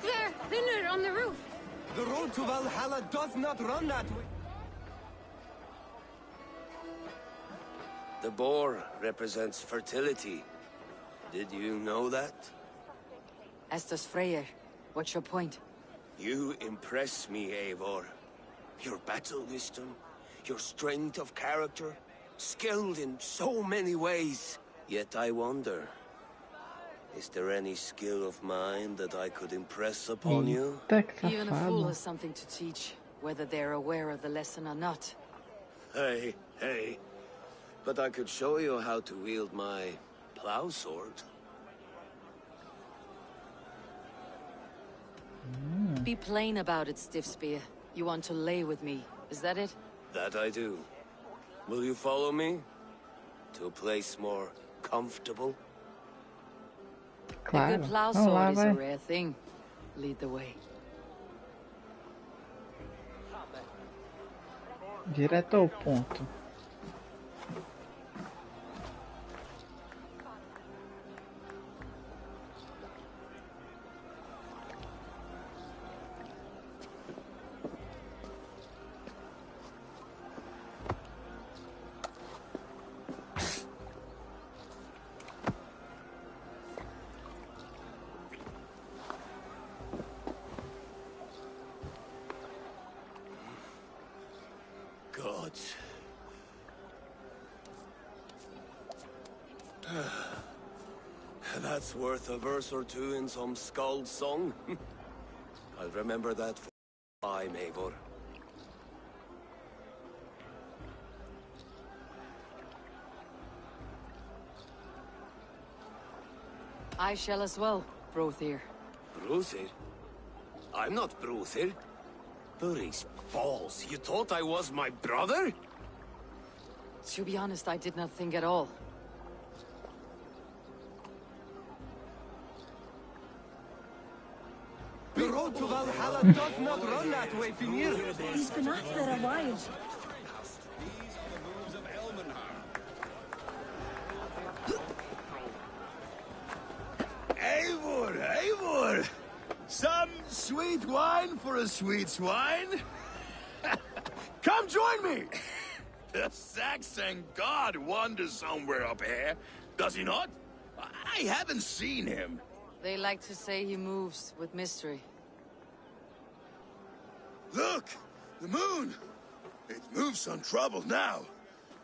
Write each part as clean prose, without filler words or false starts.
Look there! Thinner on the roof! The road to Valhalla does not run that way. The boar represents fertility. Did you know that? As does Freyr. What's your point? You impress me, Eivor. Your battle wisdom, your strength of character, skilled in so many ways. Yet I wonder, is there any skill of mine that I could impress upon you? Even a fool has something to teach, whether they're aware of the lesson or not. Hey, but I could show you how to wield my plow sword. Be plain about it, Stiffspear. You want to lay with me, is that it? That I do. Will you follow me? To a place more comfortable? A good plow sword is a rare thing. Lead the way. Direto ao ponto. Gods. That's worth a verse or two in some skald song. I'll remember that for time, Eivor. I shall as well, Brothir. Brothir? I'm not Brothir. Burry's balls, you thought I was my brother? To be honest, I did not think at all. The road to Valhalla does not run that way, Finnir. He's been up there a while. Eivor! Some sweet wine for a sweet swine? Come join me! The Saxon god wanders somewhere up here, does he not? I haven't seen him. They like to say he moves with mystery. Look! The moon! It moves untroubled now.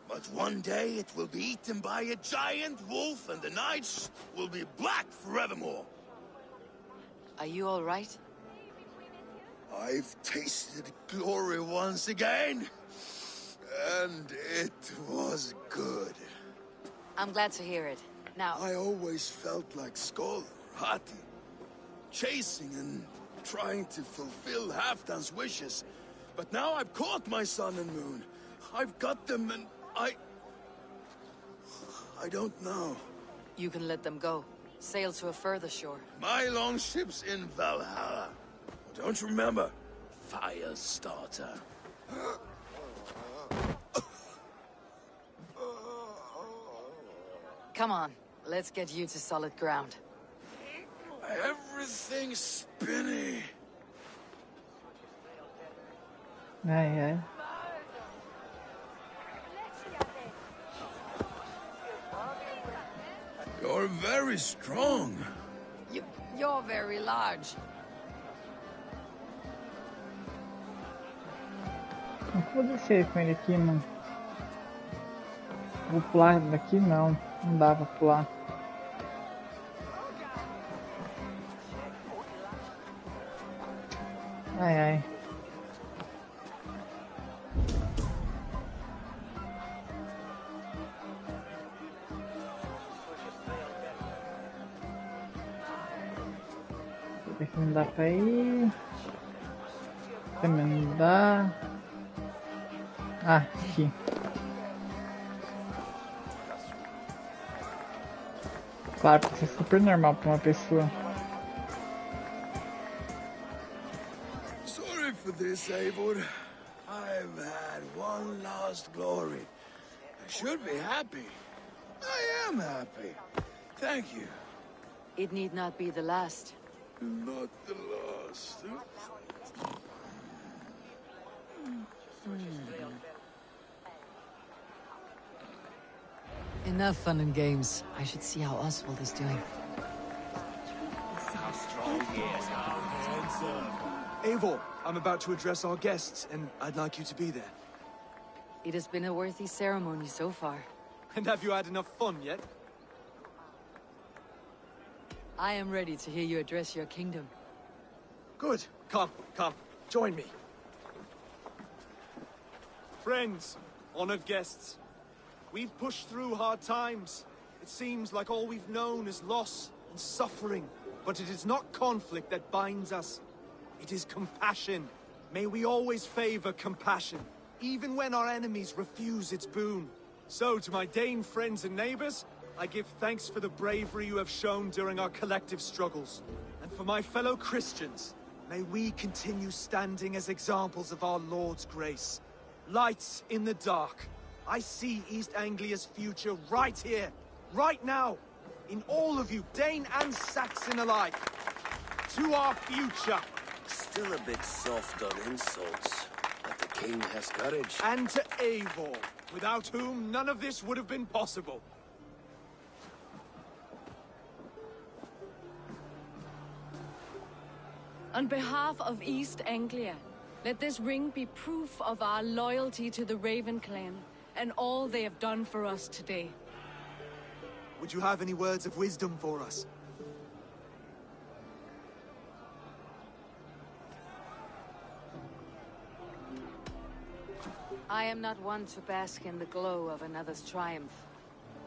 But one day it will be eaten by a giant wolf and the nights will be black forevermore. Are you all right? I've tasted glory once again. And it was good. I'm glad to hear it. Now... I always felt like Skoll, Hati. Chasing and trying to fulfill Halfdan's wishes. But now I've caught my sun and moon. I've got them and I don't know. You can let them go. Sail to a further shore. My longship's in Valhalla. Don't you remember? Firestarter. Come on, let's get you to solid ground. Everything's spinny. Ai. You're very strong. You're very large. Não vou descer com ele aqui, mano. Vou pular daqui? Não. Não dá pra pular. Ai. Aqui não dá pra ir. Também não dá. Ah, aqui. Claro, porque isso é super normal pra uma pessoa. Sorry for this, Eivor. I've had one last glory. I should be happy. I am happy. Thank you. It need not be the last. Not the last. Enough fun and games. I should see how Oswald is doing. Eivor, I'm about to address our guests, and I'd like you to be there. It has been a worthy ceremony so far. And have you had enough fun yet? I am ready to hear you address your kingdom. Good. Come, join me. Friends, honored guests, we've pushed through hard times. It seems like all we've known is loss and suffering. But it is not conflict that binds us. It is compassion. May we always favor compassion, even when our enemies refuse its boon. So, to my Dane friends and neighbors, I give thanks for the bravery you have shown during our collective struggles. And for my fellow Christians, may we continue standing as examples of our Lord's grace. Lights in the dark. I see East Anglia's future right here, right now, in all of you, Dane and Saxon alike. To our future. Still a bit soft on insults, but the king has courage. And to Eivor, without whom none of this would have been possible. On behalf of East Anglia, let this ring be proof of our loyalty to the Raven clan and all they have done for us today. Would you have any words of wisdom for us? I am not one to bask in the glow of another's triumph.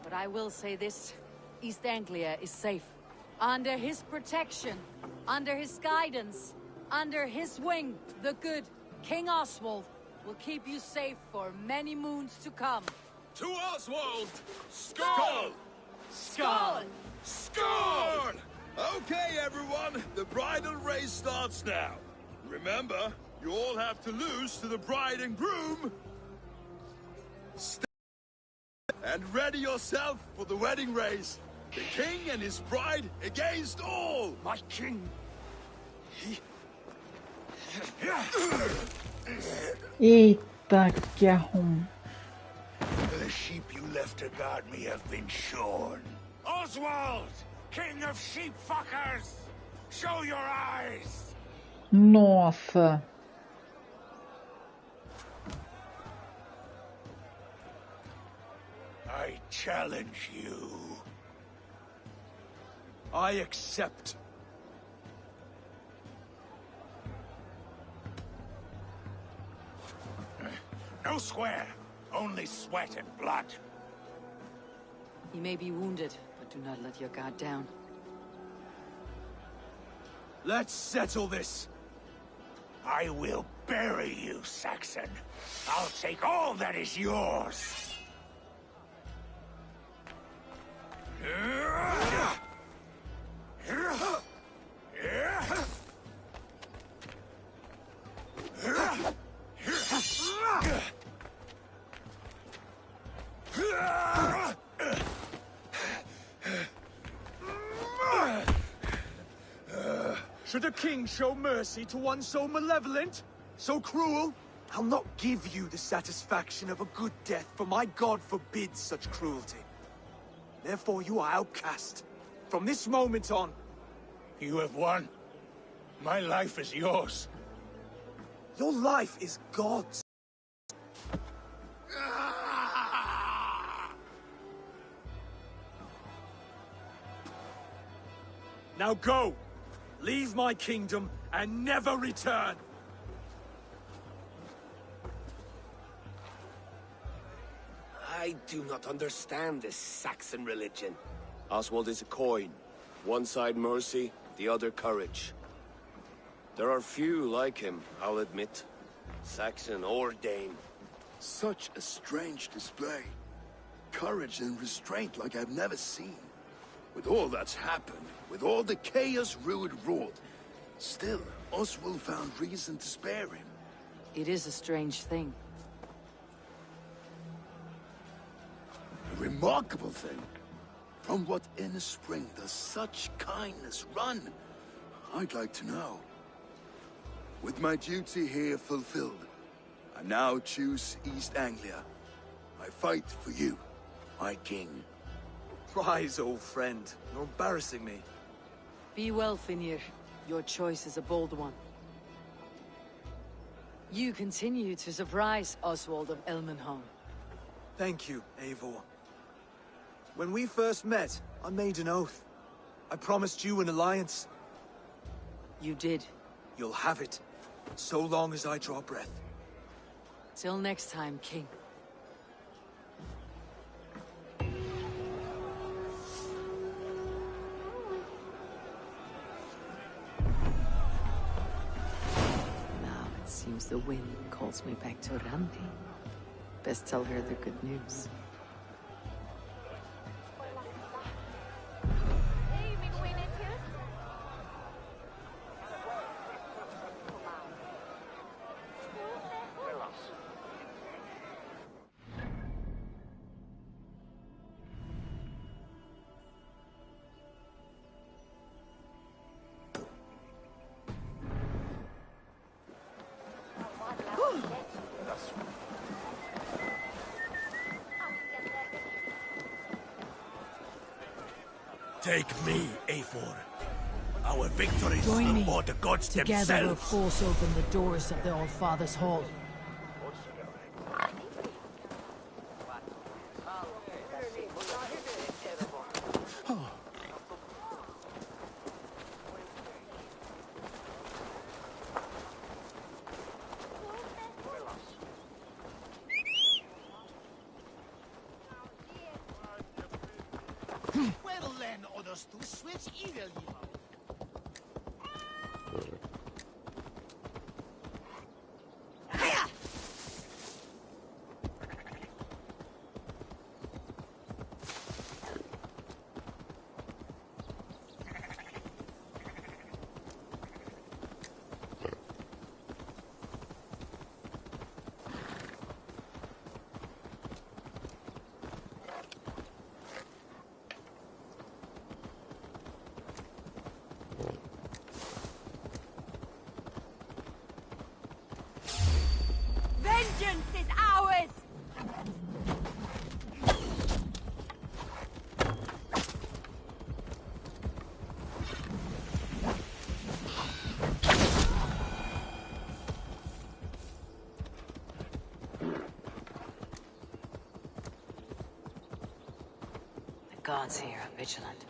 But I will say this, East Anglia is safe. Under his protection, under his guidance, under his wing, the good King Oswald will keep you safe for many moons to come. To Oswald! Skull! Skull! Skull! Okay, everyone, the bridal race starts now. Remember, you all have to lose to the bride and groom. And ready yourself for the wedding race. The king and his bride against all! My king! Eita, que arrumo. The sheep you left to guard me have been shorn. Oswald! King of sheep fuckers! Show your eyes! Nossa. I challenge you. I accept. No square, only sweat and blood. He may be wounded, but do not let your guard down. Let's settle this. I will bury you, Saxon. I'll take all that is yours. Should a king show mercy to one so malevolent? So cruel? I'll not give you the satisfaction of a good death, for my god forbids such cruelty. Therefore you are outcast. From this moment on. You have won. My life is yours. Your life is God's. Now go! Leave my kingdom and never return! I do not understand this Saxon religion. Oswald is a coin. One side mercy, the other courage. There are few like him, I'll admit. Saxon or Dane. Such a strange display. Courage and restraint like I've never seen. With all that's happened, with all the chaos Rued wrought, still, Oswald found reason to spare him. It is a strange thing. A remarkable thing. From what inner spring does such kindness run? I'd like to know. With my duty here fulfilled, I now choose East Anglia. I fight for you, my king. Rise, old friend. You're embarrassing me. Be well, Finir. Your choice is a bold one. You continue to surprise Oswald of Elmenholm. Thank you, Eivor. When we first met, I made an oath. I promised you an alliance. You did. You'll have it, so long as I draw breath. Till next time, King. Now it seems the wind calls me back to Randi. Best tell her the good news. Take me, Eivor. Our victories Join me. before the gods Together we'll themselves. force open the doors of the All-Father's Hall. Well then, others to switch evil you. Vengeance is ours! The gods here are vigilant.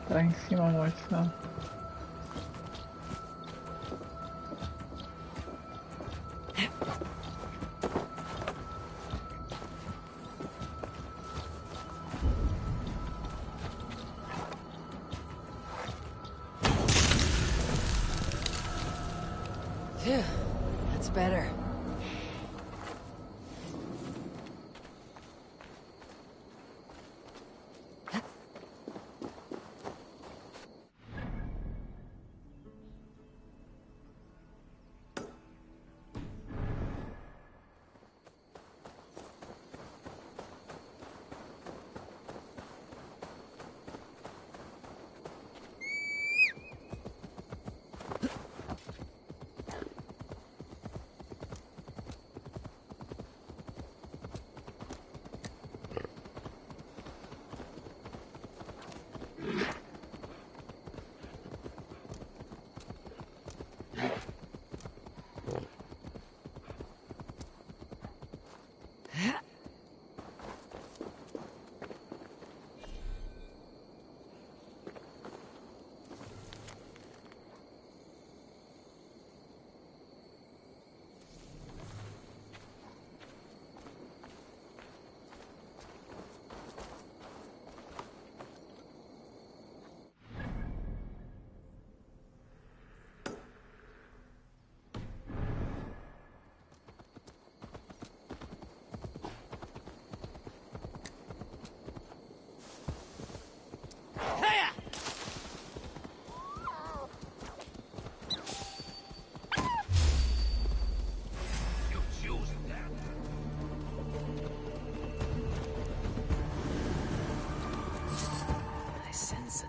Tá em cima a morte, não. better.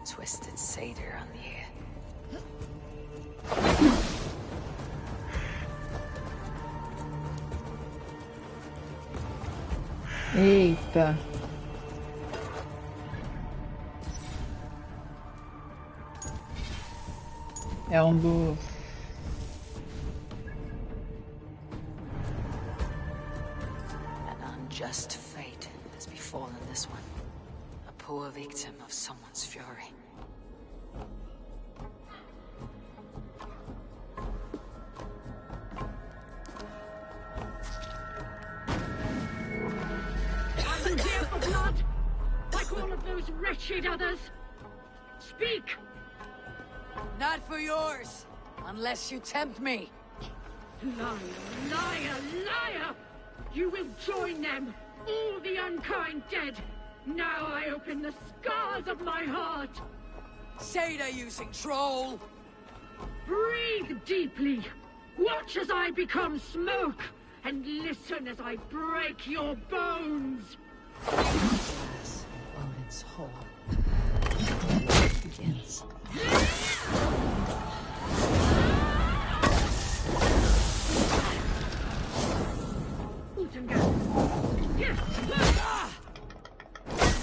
Twisted satyr on the air. Eita. É um dos... An unjust fate has befallen this one. A poor victim of someone's fury. Are you here for blood? Like all of those wretched others? Speak! Not for yours, unless you tempt me. Liar, liar, liar! You will join them, all the unkind dead. Now I open the scars of my heart. Satyr-using troll! Breathe deeply. Watch as I become smoke, and listen as I break your bones. Yes, Odin's hall. Begins.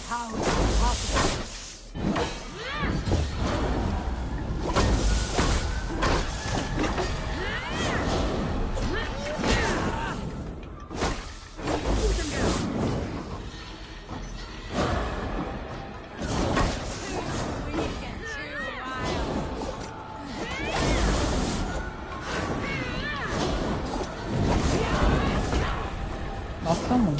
How is it possible? Nossa, mano.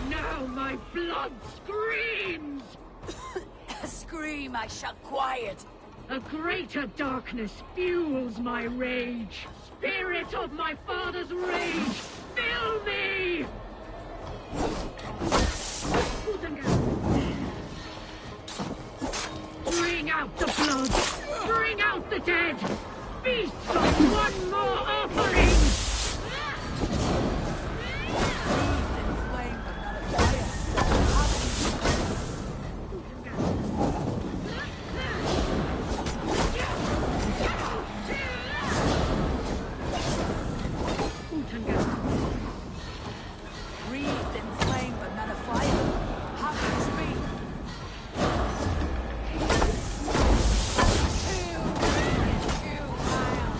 Now my blood screams! Scream, I shall quiet. A greater darkness fuels my rage. Spirit of my father's rage, fill me! Bring out the blood! Bring out the dead! Feast on one more offering! Breathed in flame, but not a fire. How can this be? Too wild.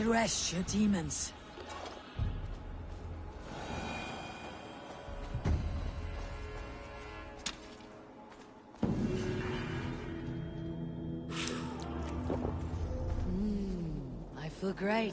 Crush your demons. I feel great.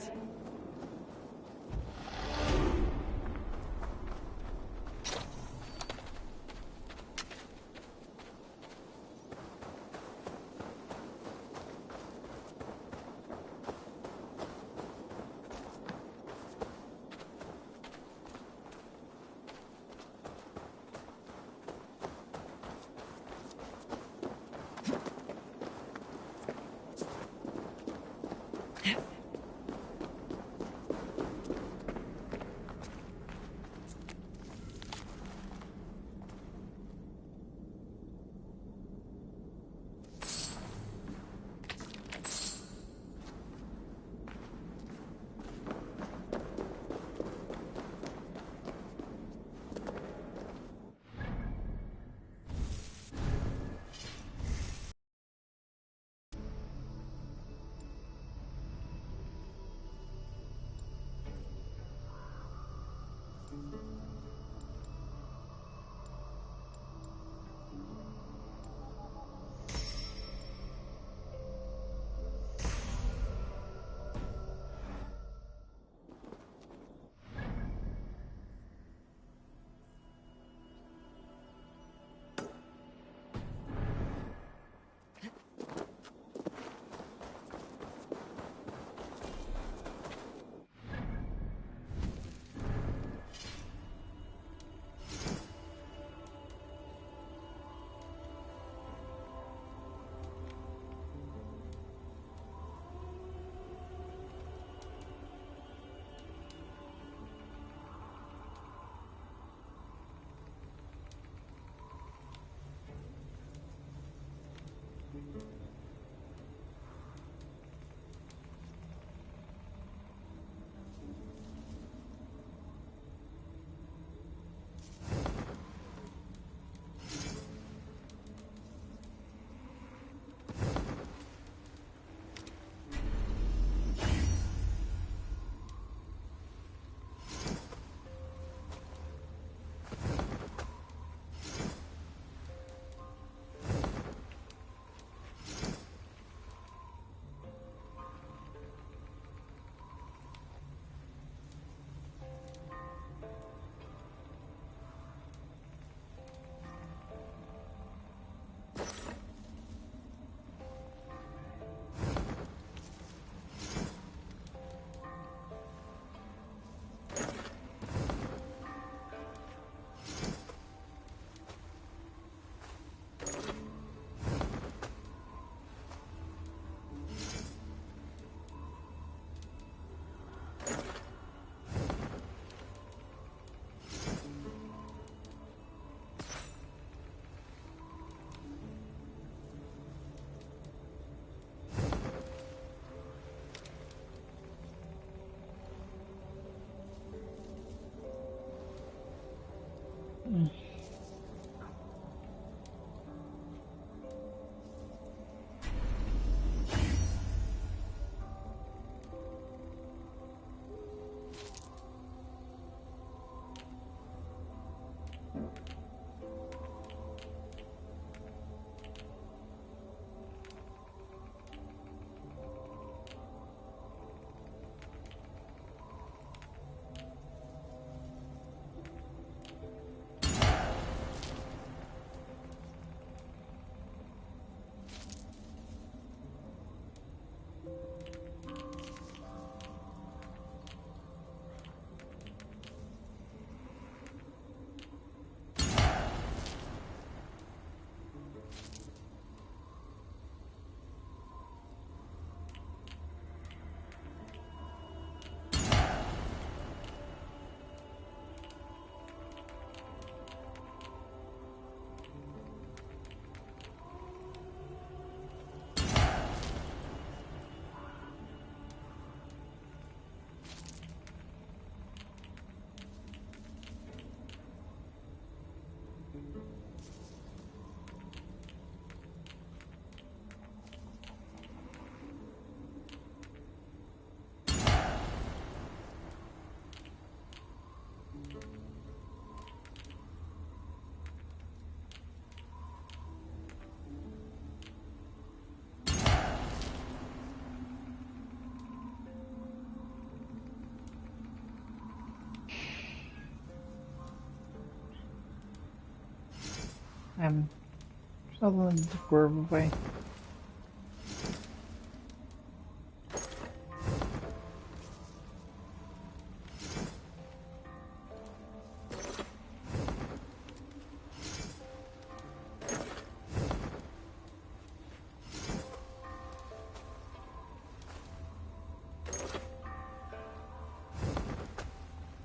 Só do corvo, vai.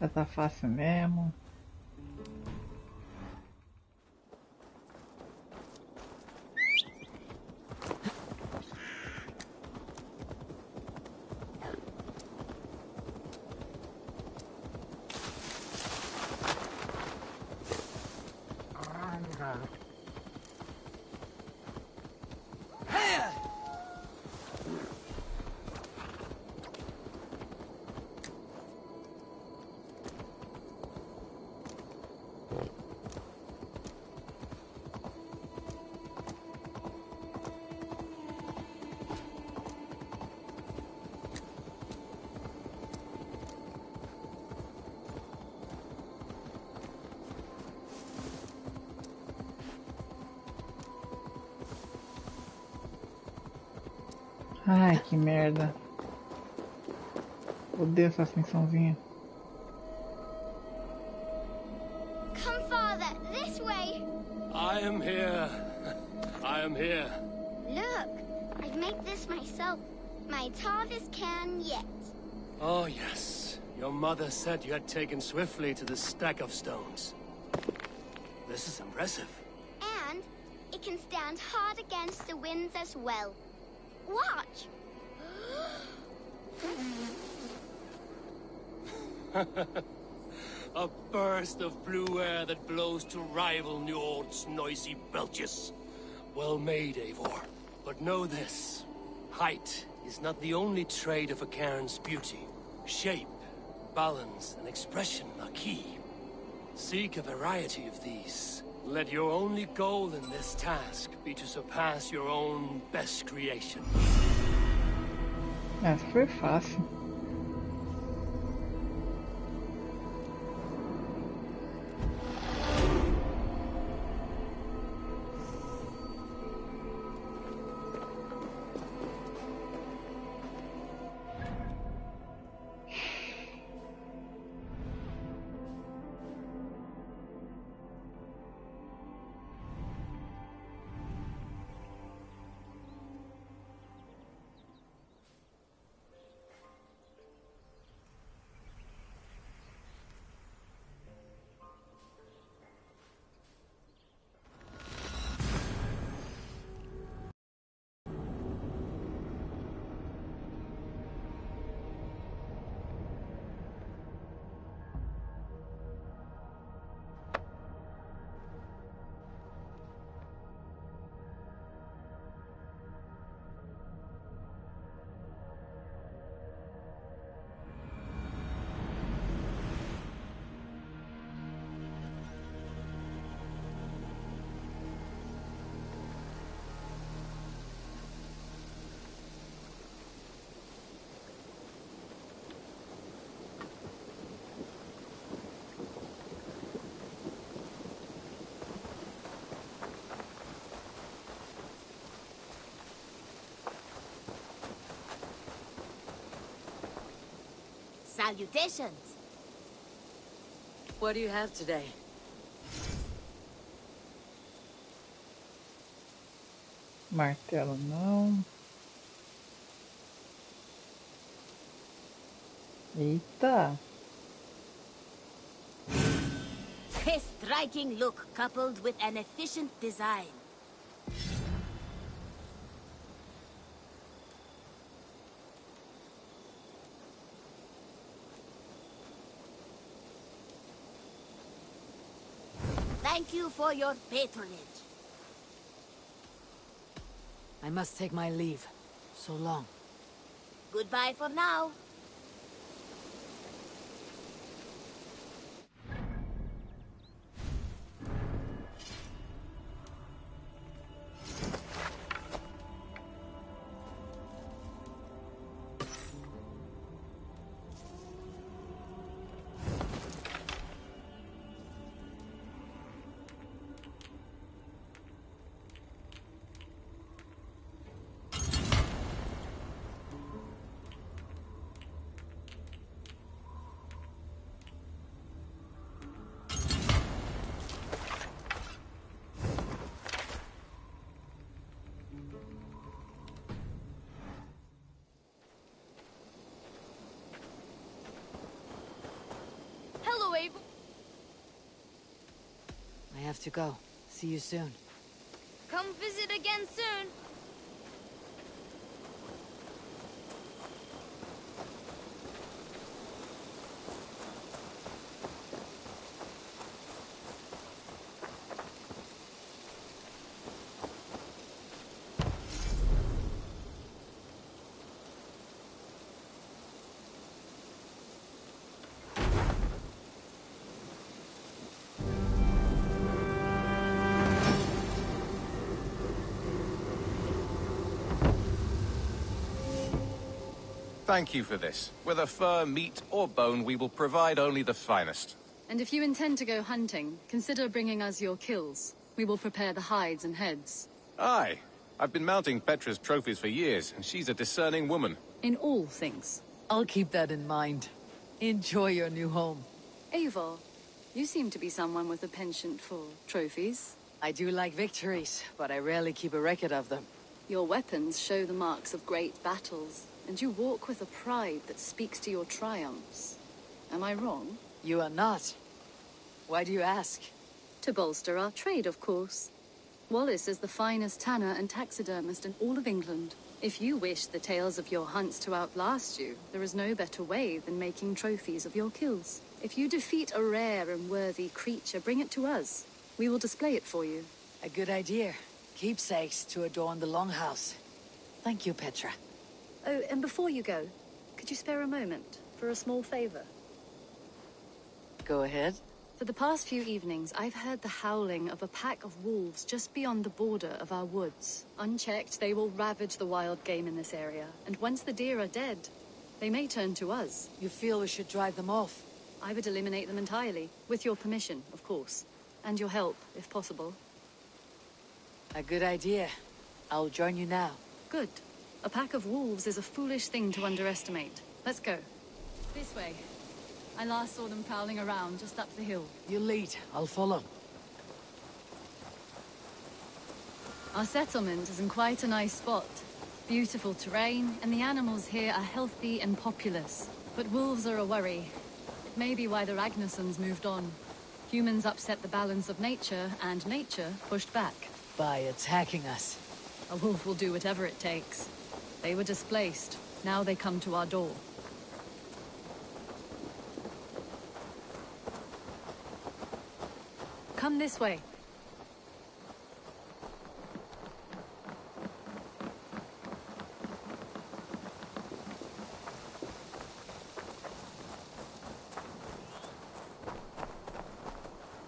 Já tá fácil mesmo. Ai, que merda. Odeio essa ascensãozinha. Come farther, this way. I am here. I am here. Look, I've made this myself. My hardest can yet. Oh, yes. Your mother said you had taken swiftly to the stack of stones. This is impressive. And it can stand hard against the winds as well. Watch! A burst of blue air that blows to rival Njord's noisy belches. Well made, Eivor. But know this. Height is not the only trait of a cairn's beauty. Shape, balance, and expression are key. Seek a variety of these. Let your only goal in this task be to surpass your own best creation. Essa foi fácil. Salutations. What do you have today? Martelo não. Eita. His striking look coupled with an efficient design. Thank you for your patronage. I must take my leave. So long. Goodbye for now. Eivor. I have to go. See you soon. Come visit again soon. Thank you for this. Whether fur, meat, or bone, we will provide only the finest. And if you intend to go hunting, consider bringing us your kills. We will prepare the hides and heads. Aye. I've been mounting Petra's trophies for years, and she's a discerning woman. In all things. I'll keep that in mind. Enjoy your new home. Eivor, you seem to be someone with a penchant for trophies. I do like victories, but I rarely keep a record of them. Your weapons show the marks of great battles, and you walk with a pride that speaks to your triumphs. Am I wrong? You are not. Why do you ask? To bolster our trade, of course. Wallace is the finest tanner and taxidermist in all of England. If you wish the tales of your hunts to outlast you, there is no better way than making trophies of your kills. If you defeat a rare and worthy creature, bring it to us. We will display it for you. A good idea. Keepsakes to adorn the longhouse. Thank you, Petra. Oh, and before you go, could you spare a moment for a small favor? Go ahead. For the past few evenings, I've heard the howling of a pack of wolves just beyond the border of our woods. Unchecked, they will ravage the wild game in this area, and once the deer are dead, they may turn to us. You feel we should drive them off? I would eliminate them entirely, with your permission, of course. And your help, if possible. A good idea. I'll join you now. Good. A pack of wolves is a foolish thing to underestimate. Let's go. This way. I last saw them prowling around just up the hill. You lead. I'll follow. Our settlement is in quite a nice spot. Beautiful terrain, and the animals here are healthy and populous. But wolves are a worry. It may be why the Ragnarsons moved on. Humans upset the balance of nature, and nature pushed back. By attacking us. A wolf will do whatever it takes. They were displaced. Now they come to our door. Come this way.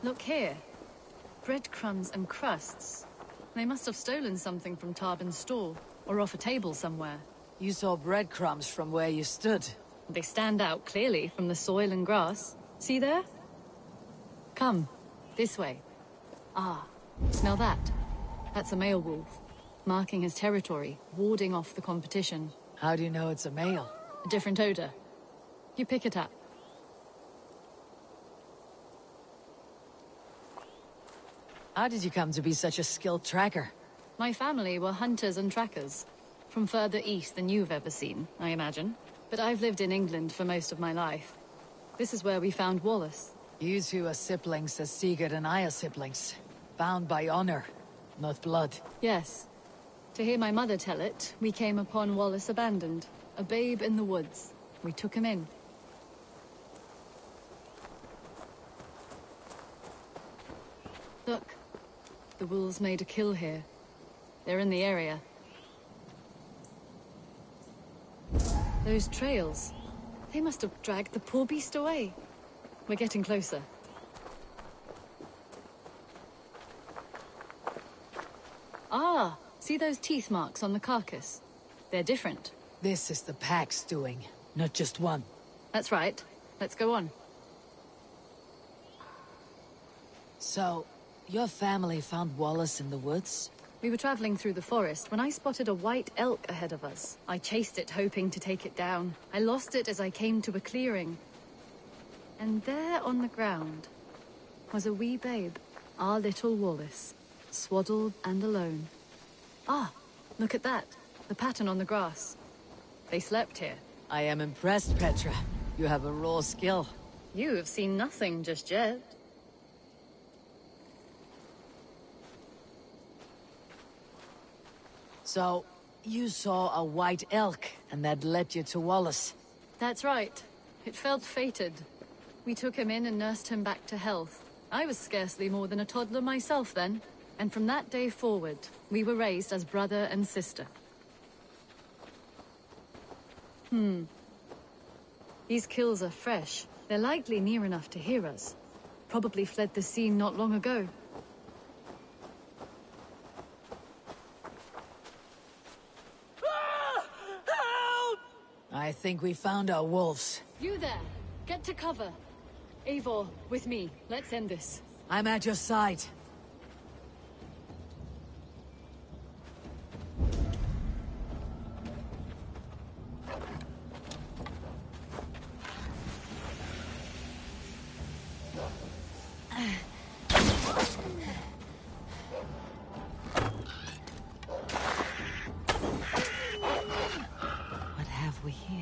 Look here. Breadcrumbs and crusts. They must have stolen something from Tarbin's store, or off a table somewhere. You saw breadcrumbs from where you stood. They stand out clearly from the soil and grass. See there? Come. This way. Ah, smell that? That's a male wolf, marking his territory, warding off the competition. How do you know it's a male? A different odor. You pick it up. How did you come to be such a skilled tracker? My family were hunters and trackers. From further east than you've ever seen, I imagine. But I've lived in England for most of my life. This is where we found Wallace. You two are siblings as Sigurd and I are siblings. Bound by honor, not blood. Yes. To hear my mother tell it, we came upon Wallace abandoned. A babe in the woods. We took him in. Look. The wolves made a kill here. They're in the area. Those trails. They must have dragged the poor beast away. We're getting closer. Ah! See those teeth marks on the carcass? They're different. This is the pack's doing, not just one. That's right. Let's go on. So, your family found Wallace in the woods? We were traveling through the forest when I spotted a white elk ahead of us. I chased it, hoping to take it down. I lost it as I came to a clearing. And there on the ground was a wee babe, our little Wallace, swaddled and alone. Ah, look at that. The pattern on the grass. They slept here. I am impressed, Petra. You have a raw skill. You have seen nothing just yet. So, you saw a white elk, and that led you to Wallace? That's right. It felt fated. We took him in and nursed him back to health. I was scarcely more than a toddler myself then. And from that day forward, we were raised as brother and sister. These kills are fresh. They're likely near enough to hear us. Probably fled the scene not long ago. I think we found our wolves. You there! Get to cover! Eivor, with me. Let's end this. I'm at your side. What have we here?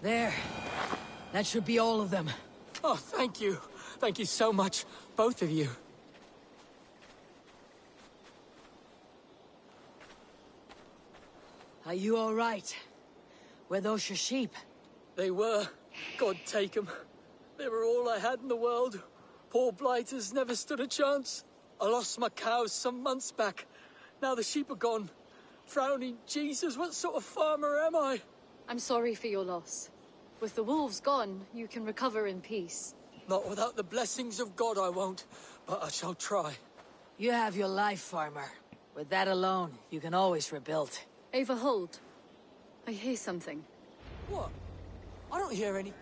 There. That should be all of them. Oh, thank you. Thank you so much, both of you. Are you all right? Were those your sheep? They were. God take them. They were all I had in the world. Poor blighters never stood a chance. I lost my cows some months back. Now the sheep are gone. Frowning Jesus, what sort of farmer am I? I'm sorry for your loss. With the wolves gone, you can recover in peace. Not without the blessings of God I won't, but I shall try. You have your life, farmer. With that alone, you can always rebuild. Ava, hold. I hear something. What? I don't hear any.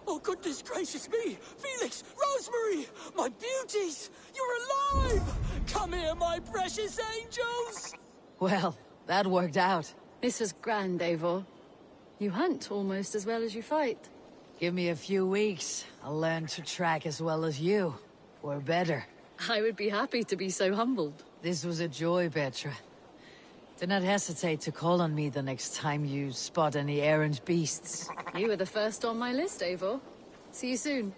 Oh, goodness gracious me! Felix! Rosemary! My beauties! You're alive! Come here, my precious angels! Well, that worked out. This is grand, Eivor. You hunt almost as well as you fight. Give me a few weeks. I'll learn to track as well as you. Or better. I would be happy to be so humbled. This was a joy, Petra. Do not hesitate to call on me the next time you spot any errant beasts. You were the first on my list, Eivor. See you soon.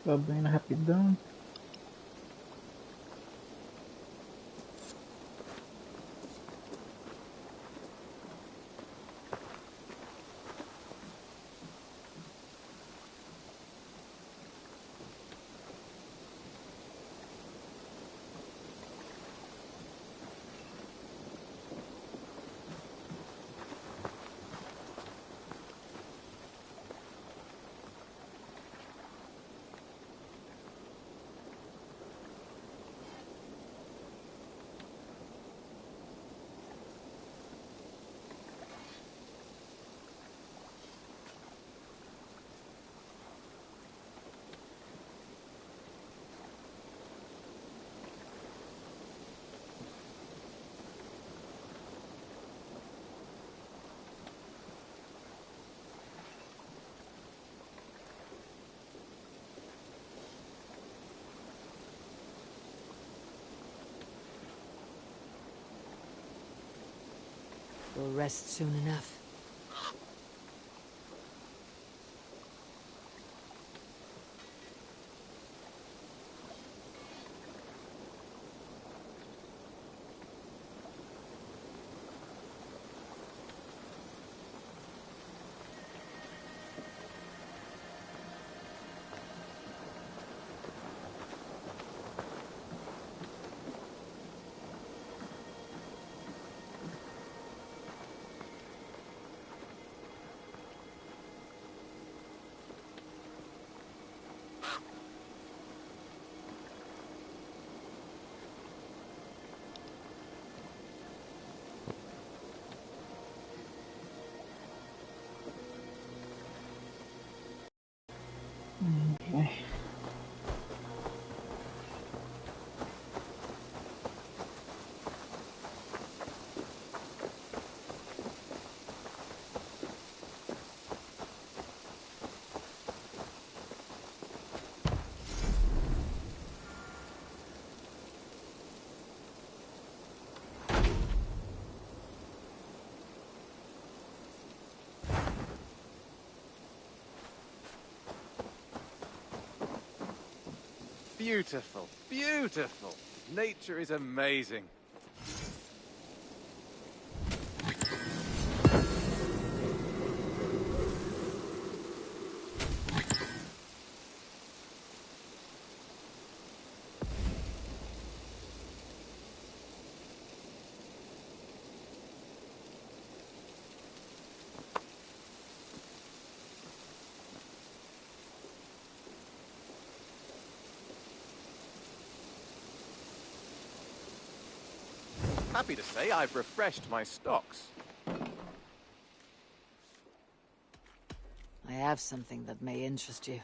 Tá bem rapidão. We'll rest soon enough. Okay. Beautiful, beautiful. Nature is amazing. Happy to say I've refreshed my stocks. I have something that may interest you.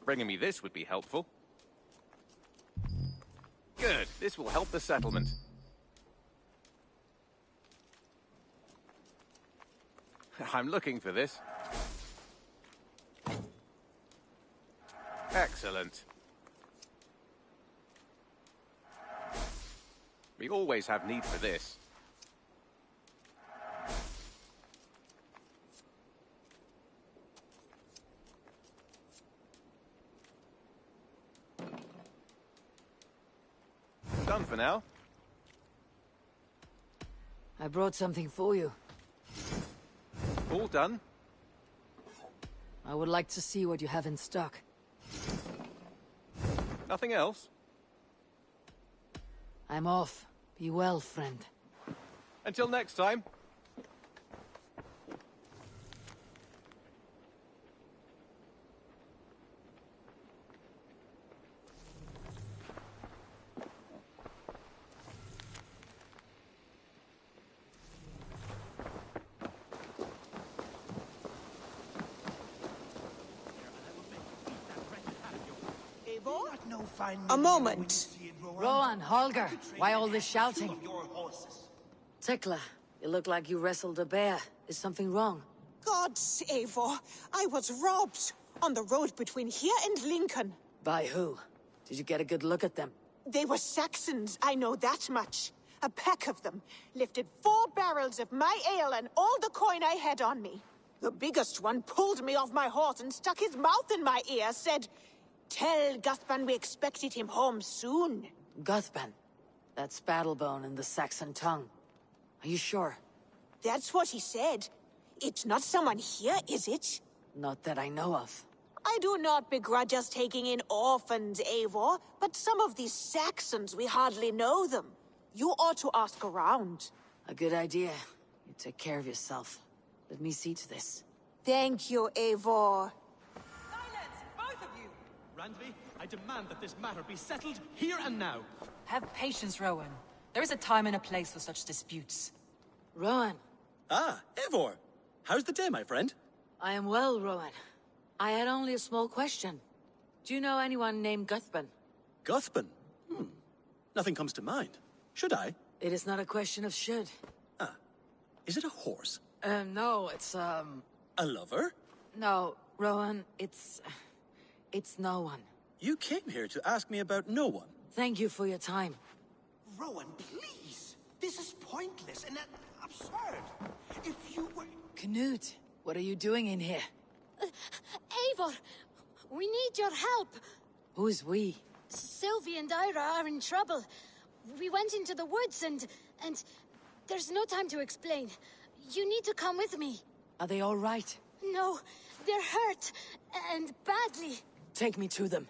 Bringing me this would be helpful. Good, this will help the settlement. I'm looking for this. Excellent. We always have need for this. Done for now. I brought something for you. All done. I would like to see what you have in stock. Nothing else? I'm off. Be well, friend. Until next time. A moment. Rowan, Holger, why all this shouting? Tekla, you look like you wrestled a bear. Is something wrong? Gods, Eivor, I was robbed on the road between here and Lincoln. By who? Did you get a good look at them? They were Saxons, I know that much. A pack of them lifted 4 barrels of my ale and all the coin I had on me. The biggest one pulled me off my horse and stuck his mouth in my ear, said, "Tell Guthban we expected him home soon." Guthban? That's Battlebone in the Saxon tongue. Are you sure? That's what he said. It's not someone here, is it? Not that I know of. I do not begrudge us taking in orphans, Eivor, but some of these Saxons, we hardly know them. You ought to ask around. A good idea. You take care of yourself. Let me see to this. Thank you, Eivor. Silence, both of you! Randvi, I demand that this matter be settled here and now. Have patience, Rowan. There is a time and a place for such disputes. Rowan. Ah, Eivor. How's the day, my friend? I am well, Rowan. I had only a small question. Do you know anyone named Guthban? Guthban? Nothing comes to mind. Should I? It is not a question of should. Ah. Is it a horse? No, it's, A lover? No, Rowan, it's no one. You came here to ask me about no one. Thank you for your time. Rowan, please! This is pointless and absurd. If you were... Knut, what are you doing in here? Eivor, we need your help. Who is we? Sylvie and Ira are in trouble. We went into the woods and there's no time to explain. You need to come with me. Are they all right? No, they're hurt, and badly. Take me to them.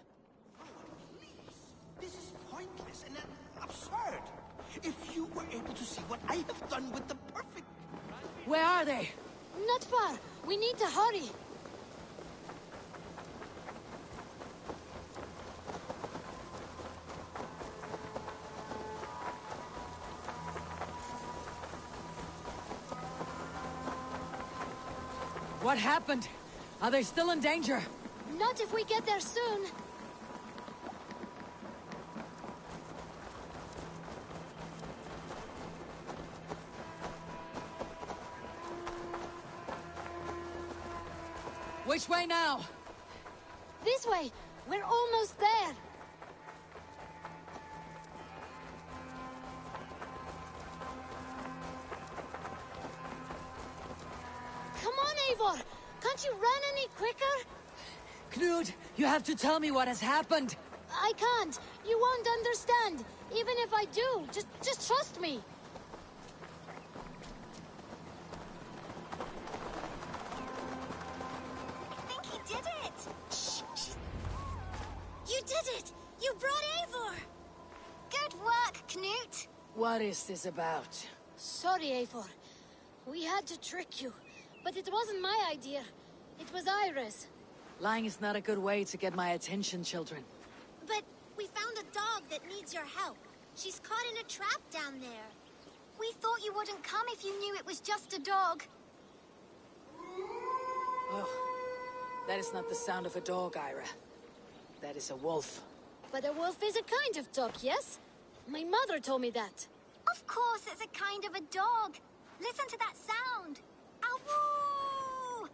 This is pointless and absurd. If you were able to see what I have done with the perfect... Where are they? Not far. We need to hurry. What happened? Are they still in danger? Not if we get there soon. Which way now? This way. We're almost there. Come on, Eivor! Can't you run any quicker? Knut, you have to tell me what has happened. I can't. You won't understand. Even if I do, just trust me. I think he did it. Shh. You did it. You brought Eivor. Good work, Knut. What is this about? Sorry, Eivor. We had to trick you. But it wasn't my idea. It was Ira's. Lying is not a good way to get my attention, children. But we found a dog that needs your help. She's caught in a trap down there. We thought you wouldn't come if you knew it was just a dog. Oh, that is not the sound of a dog, Ira. That is a wolf. But a wolf is a kind of dog, yes? My mother told me that. Of course it's a kind of a dog. Listen to that sound. Ow!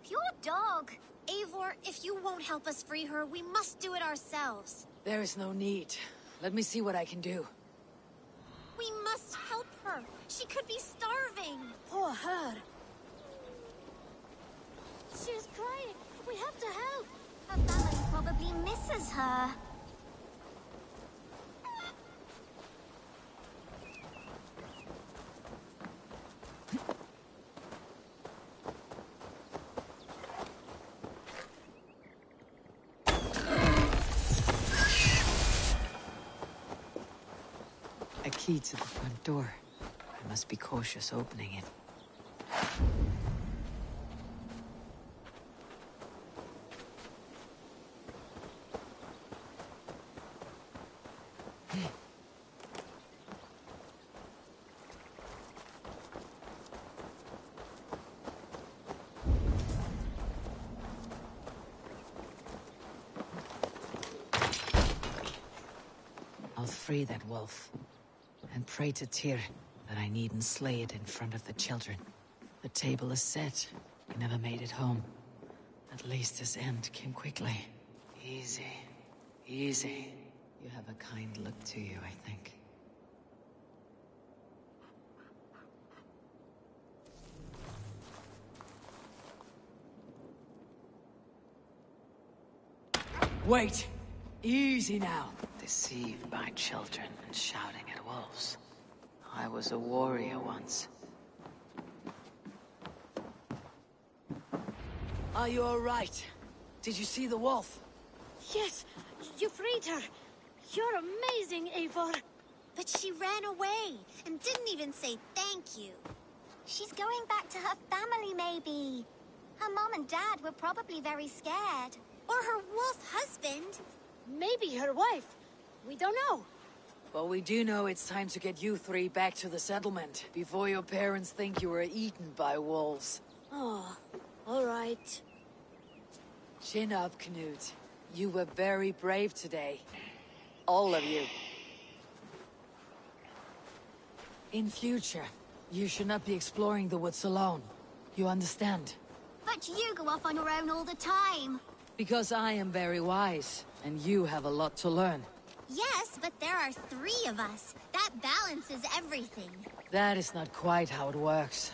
Pure dog. Eivor, if you won't help us free her, we must do it ourselves. There is no need. Let me see what I can do. We must help her. She could be starving. Poor her. She's crying. We have to help. Her family probably misses her. A key to the front door. I must be cautious opening it. I'll free that wolf. And pray to Tyr that I needn't slay it in front of the children. The table is set. He never made it home. At least his end came quickly. Easy. Easy. You have a kind look to you, I think. Wait! Easy now. Deceived by children and shouting at wolves. I was a warrior once. Are you alright? Did you see the wolf? Yes, you freed her. You're amazing, Eivor. But she ran away and didn't even say thank you. She's going back to her family, maybe. Her mom and dad were probably very scared. Or her wolf husband. Maybe her wife. We don't know. But we do know it's time to get you three back to the settlement, before your parents think you were eaten by wolves. Oh, all right. Chin up, Knut. You were very brave today. All of you. In future, you should not be exploring the woods alone. You understand? But you go off on your own all the time. Because I am very wise, and you have a lot to learn. Yes, but there are 3 of us. That balances everything. That is not quite how it works.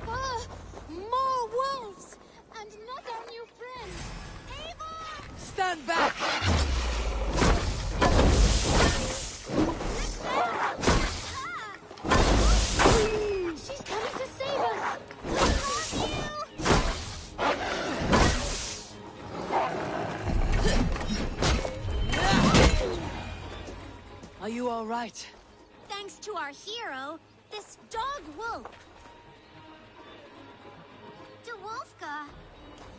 Ah, more wolves! And not our new friend! Eivor! Stand back! She's coming to save us! Are you all right? Thanks to our hero, this dog wolf. De Wolfka.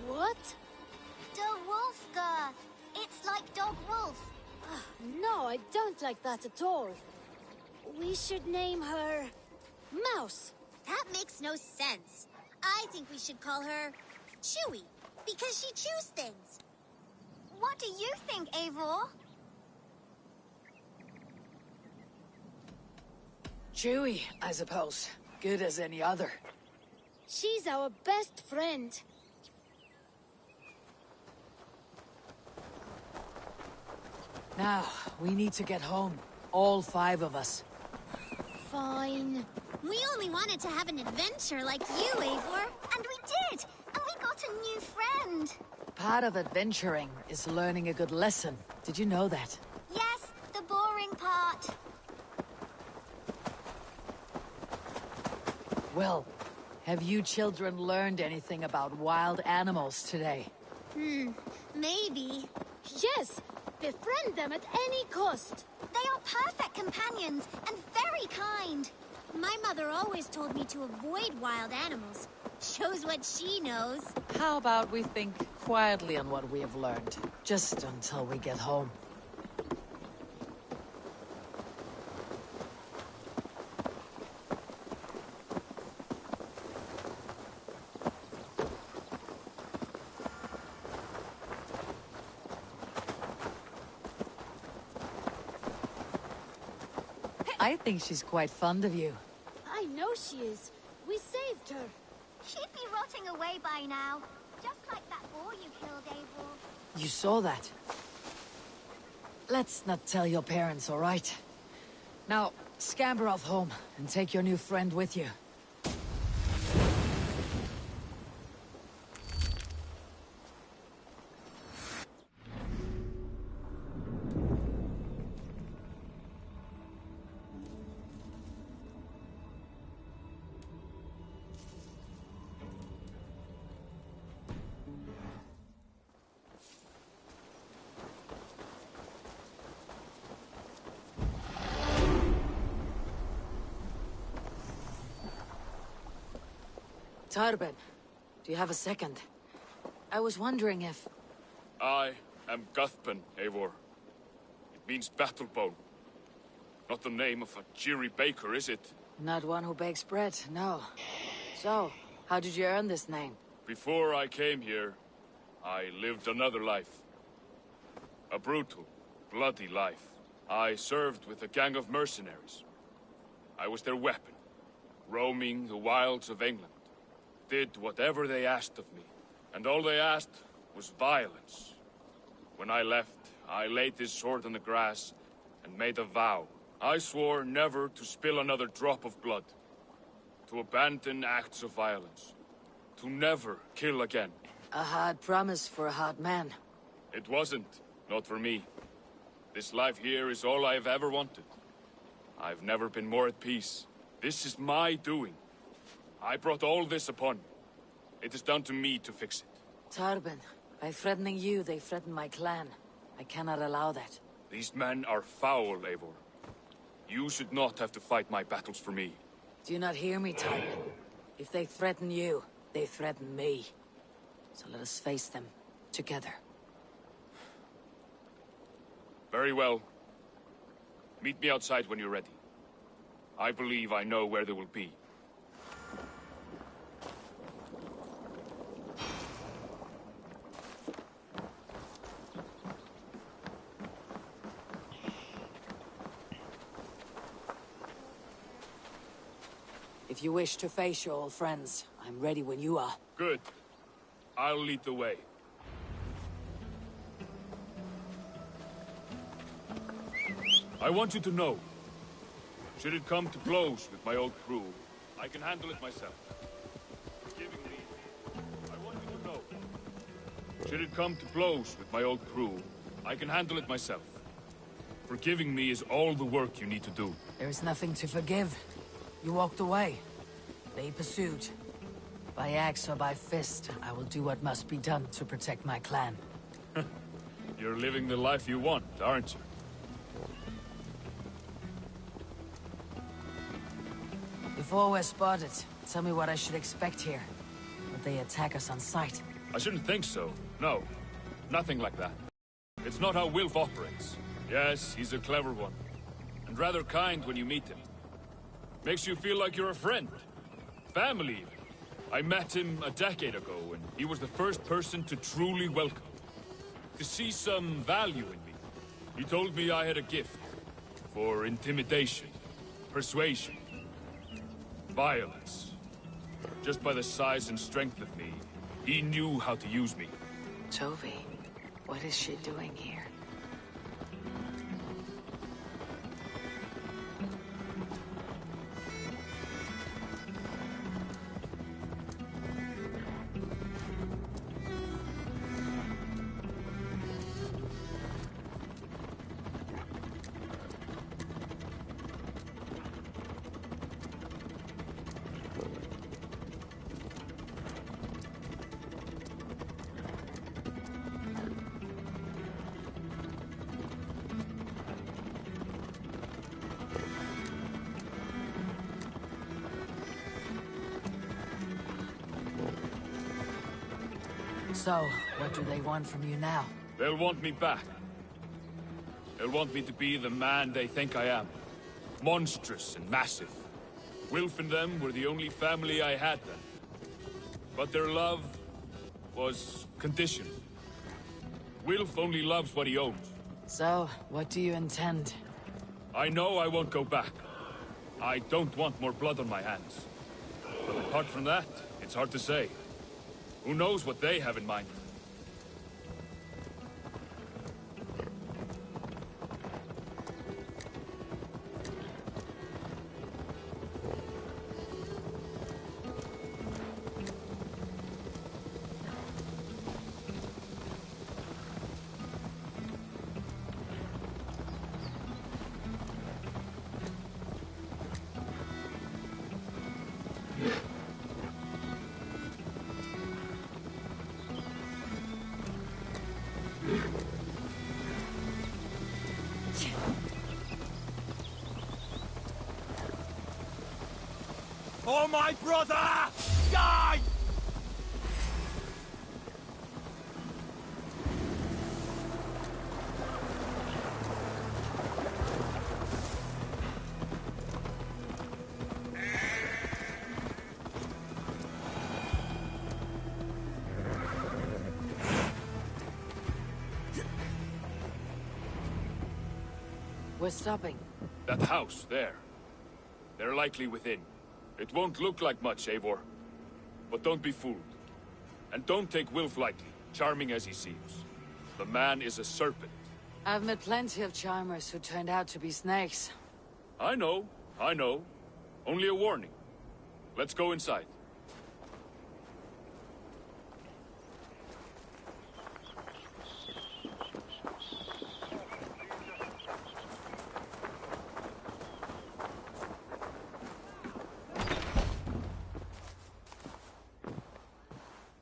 What? De Wolfka. It's like dog wolf. No, I don't like that at all. We should name her... Mouse. That makes no sense. I think we should call her Chewy, because she chews things. What do you think, Eivor? Chewy, I suppose. Good as any other. She's our best friend. Now, we need to get home. All 5 of us. Fine. We only wanted to have an adventure like you, Eivor. And we did! And we got a new friend. Part of adventuring is learning a good lesson. Did you know that? Yes, the boring part. Well, have you children learned anything about wild animals today? Maybe. Yes! Befriend them at any cost! They are perfect companions and very kind. My mother always told me to avoid wild animals. Shows what she knows. How about we think quietly on what we have learned, just until we get home? I think she's quite fond of you. I know she is. We saved her. She'd be rotting away by now. Just like that boar you killed, Eivor. You saw that? Let's not tell your parents, all right? Now, scamper off home and take your new friend with you. Tarben, do you have a second? I was wondering if... I am Guthpen, Eivor. It means battle bone. Not the name of a cheery baker, is it? Not one who bakes bread, no. So, how did you earn this name? Before I came here, I lived another life. A brutal, bloody life. I served with a gang of mercenaries. I was their weapon, roaming the wilds of England. Did whatever they asked of me, and all they asked was violence. When I left, I laid this sword on the grass and made a vow. I swore never to spill another drop of blood. To abandon acts of violence. To never kill again. A hard promise for a hard man. It wasn't. Not for me. This life here is all I've ever wanted. I've never been more at peace. This is my doing. I brought all this upon me. It is down to me to fix it. Tarben, by threatening you, they threaten my clan. I cannot allow that. These men are foul, Eivor. You should not have to fight my battles for me. Do you not hear me, Tarben? If they threaten you, they threaten me. So let us face them, together. Very well. Meet me outside when you're ready. I believe I know where they will be. If you wish to face your old friends, I'm ready when you are. Good. I'll lead the way. I want you to know, should it come to blows with my old crew, I can handle it myself. Giving me, I want you to know, should it come to blows with my old crew, I can handle it myself. Forgiving me is all the work you need to do. There is nothing to forgive. You walked away. They pursued. By axe or by fist, I will do what must be done to protect my clan. You're living the life you want, aren't you? Before we're spotted, tell me what I should expect here. Will they attack us on sight? I shouldn't think so. No. Nothing like that. It's not how Wilf operates. Yes, he's a clever one. And rather kind when you meet him. Makes you feel like you're a friend. Family, even. I met him a decade ago, and he was the first person to truly welcome me. To see some value in me. He told me I had a gift. For intimidation. Persuasion. Violence. Just by the size and strength of me, he knew how to use me. Tovi, what is she doing here? So, what do they want from you now? They'll want me back. They'll want me to be the man they think I am. Monstrous and massive. Wilf and them were the only family I had then. But their love was conditioned. Wilf only loves what he owns. So, what do you intend? I know I won't go back. I don't want more blood on my hands. But apart from that, it's hard to say. Who knows what they have in mind? For my brother! Die! We're stopping. That house, there. They're likely within. It won't look like much, Eivor. But don't be fooled. And don't take Wilf lightly, charming as he seems. The man is a serpent. I've met plenty of charmers who turned out to be snakes. I know. Only a warning. Let's go inside.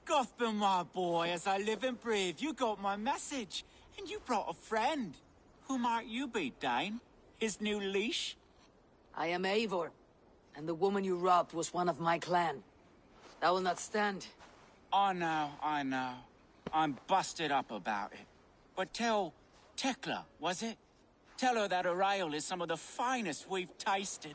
Gothman, my boy, as I live and breathe, you got my message. And you brought a friend. Who might you be, Dane? His new leash? I am Eivor, and the woman you robbed was one of my clan. That will not stand. I know. I'm busted up about it. But tell Tekla, was it? Tell her that her ale is some of the finest we've tasted.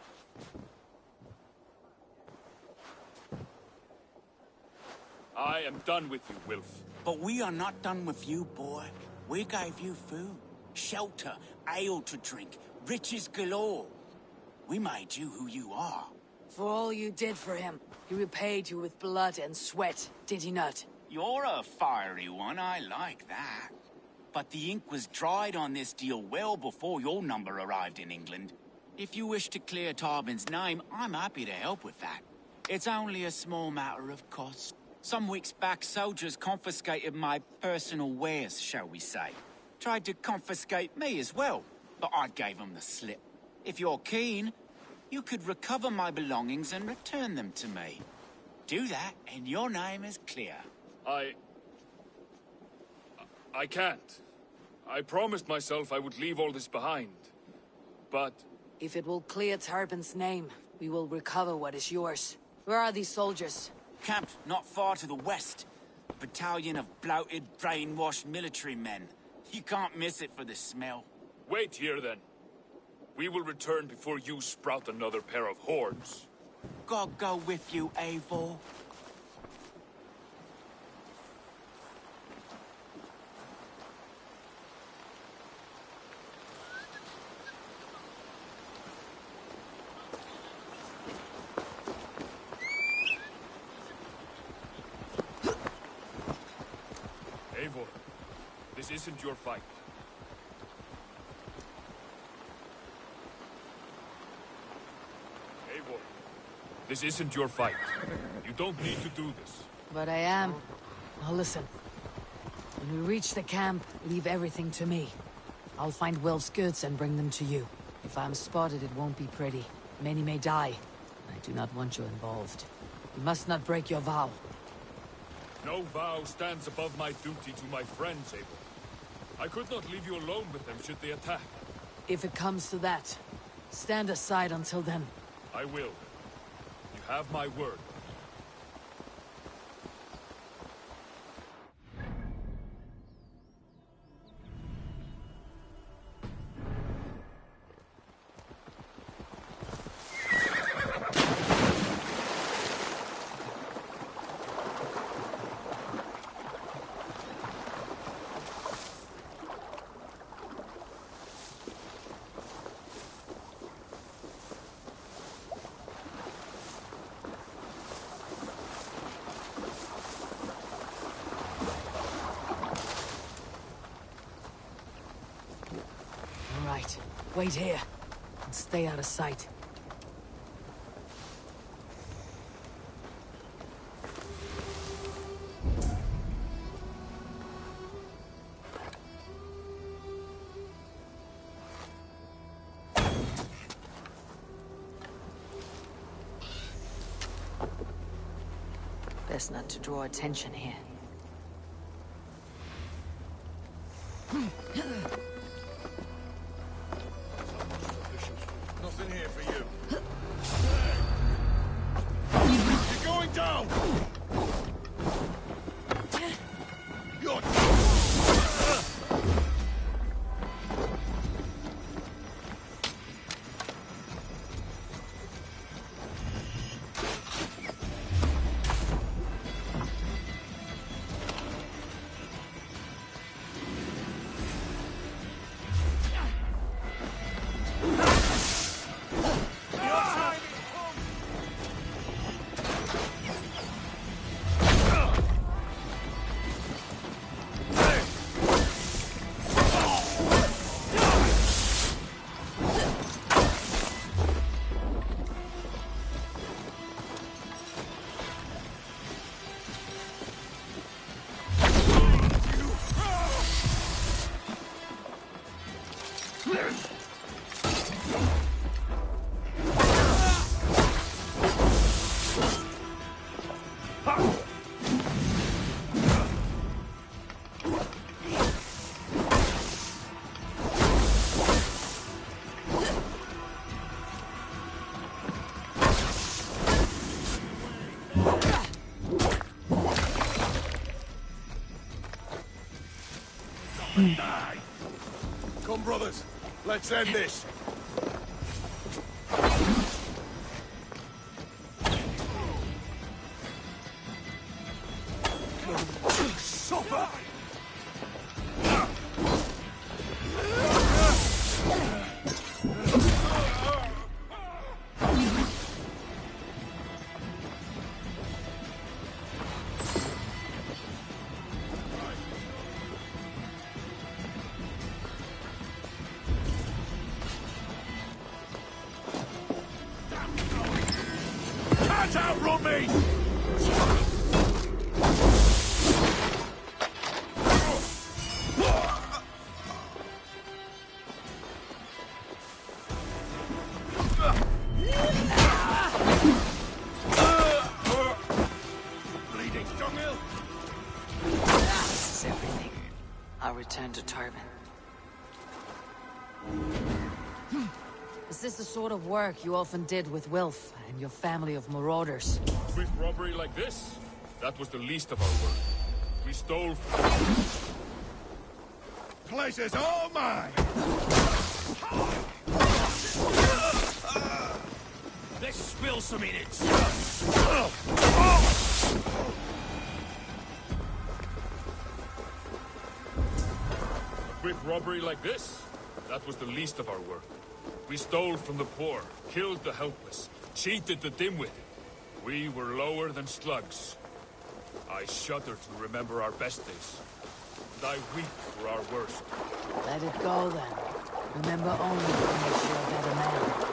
I am done with you, Wilf. But we are not done with you, boy. We gave you food, shelter, ale to drink, riches galore. We made you who you are. For all you did for him, he repaid you with blood and sweat, did he not? You're a fiery one, I like that. But the ink was dried on this deal well before your number arrived in England. If you wish to clear Tarbin's name, I'm happy to help with that. It's only a small matter of cost. Some weeks back, soldiers confiscated my personal wares, shall we say. Tried to confiscate me as well, but I gave them the slip. If you're keen, you could recover my belongings and return them to me. Do that, and your name is clear. I can't. I promised myself I would leave all this behind. But... If it will clear Tarbin's name, we will recover what is yours. Where are these soldiers? Camped not far to the west. A battalion of bloated, brainwashed military men. You can't miss it for the smell. Wait here, then. We will return before you sprout another pair of horns. God go with you, Eivor. Eivor, this isn't your fight. Eivor, this isn't your fight. You don't need to do this. But I am. Now listen. When we reach the camp, leave everything to me. I'll find Wilf's goods and bring them to you. If I'm spotted, it won't be pretty. Many may die. I do not want you involved. You must not break your vow. No vow stands above my duty to my friends, Eivor. I could not leave you alone with them should they attack. If it comes to that, stand aside until then. I will. You have my word. Right. Wait here. And stay out of sight. Best not to draw attention here. Nothing here for you. You're going down! You're... die. Come, brothers. Let's end this. Suffer! Can't outrun me! Bleeding dunghill! This is everything. I'll return to Tarbin. Is this the sort of work you often did with Wilf and your family of marauders? Quick robbery like this? That was the least of our work. We stole from... Pleasure's all mine! Let's spill some in it. A quick robbery like this? That was the least of our work. We stole from the poor, killed the helpless, cheated the dimwit. We were lower than slugs. I shudder to remember our best days. And I weep for our worst. Let it go, then. Remember only what makes you a better man.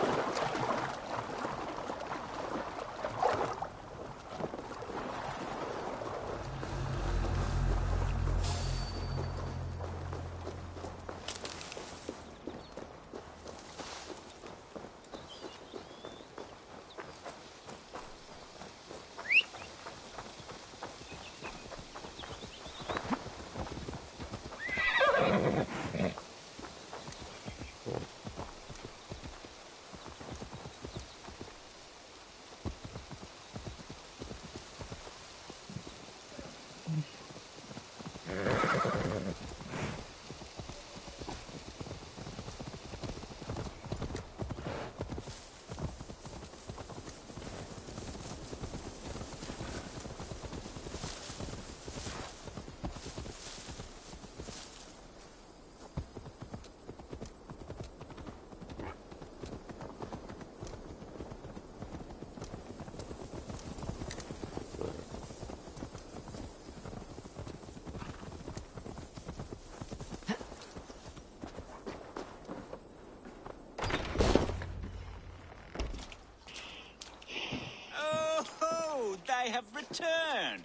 They have returned.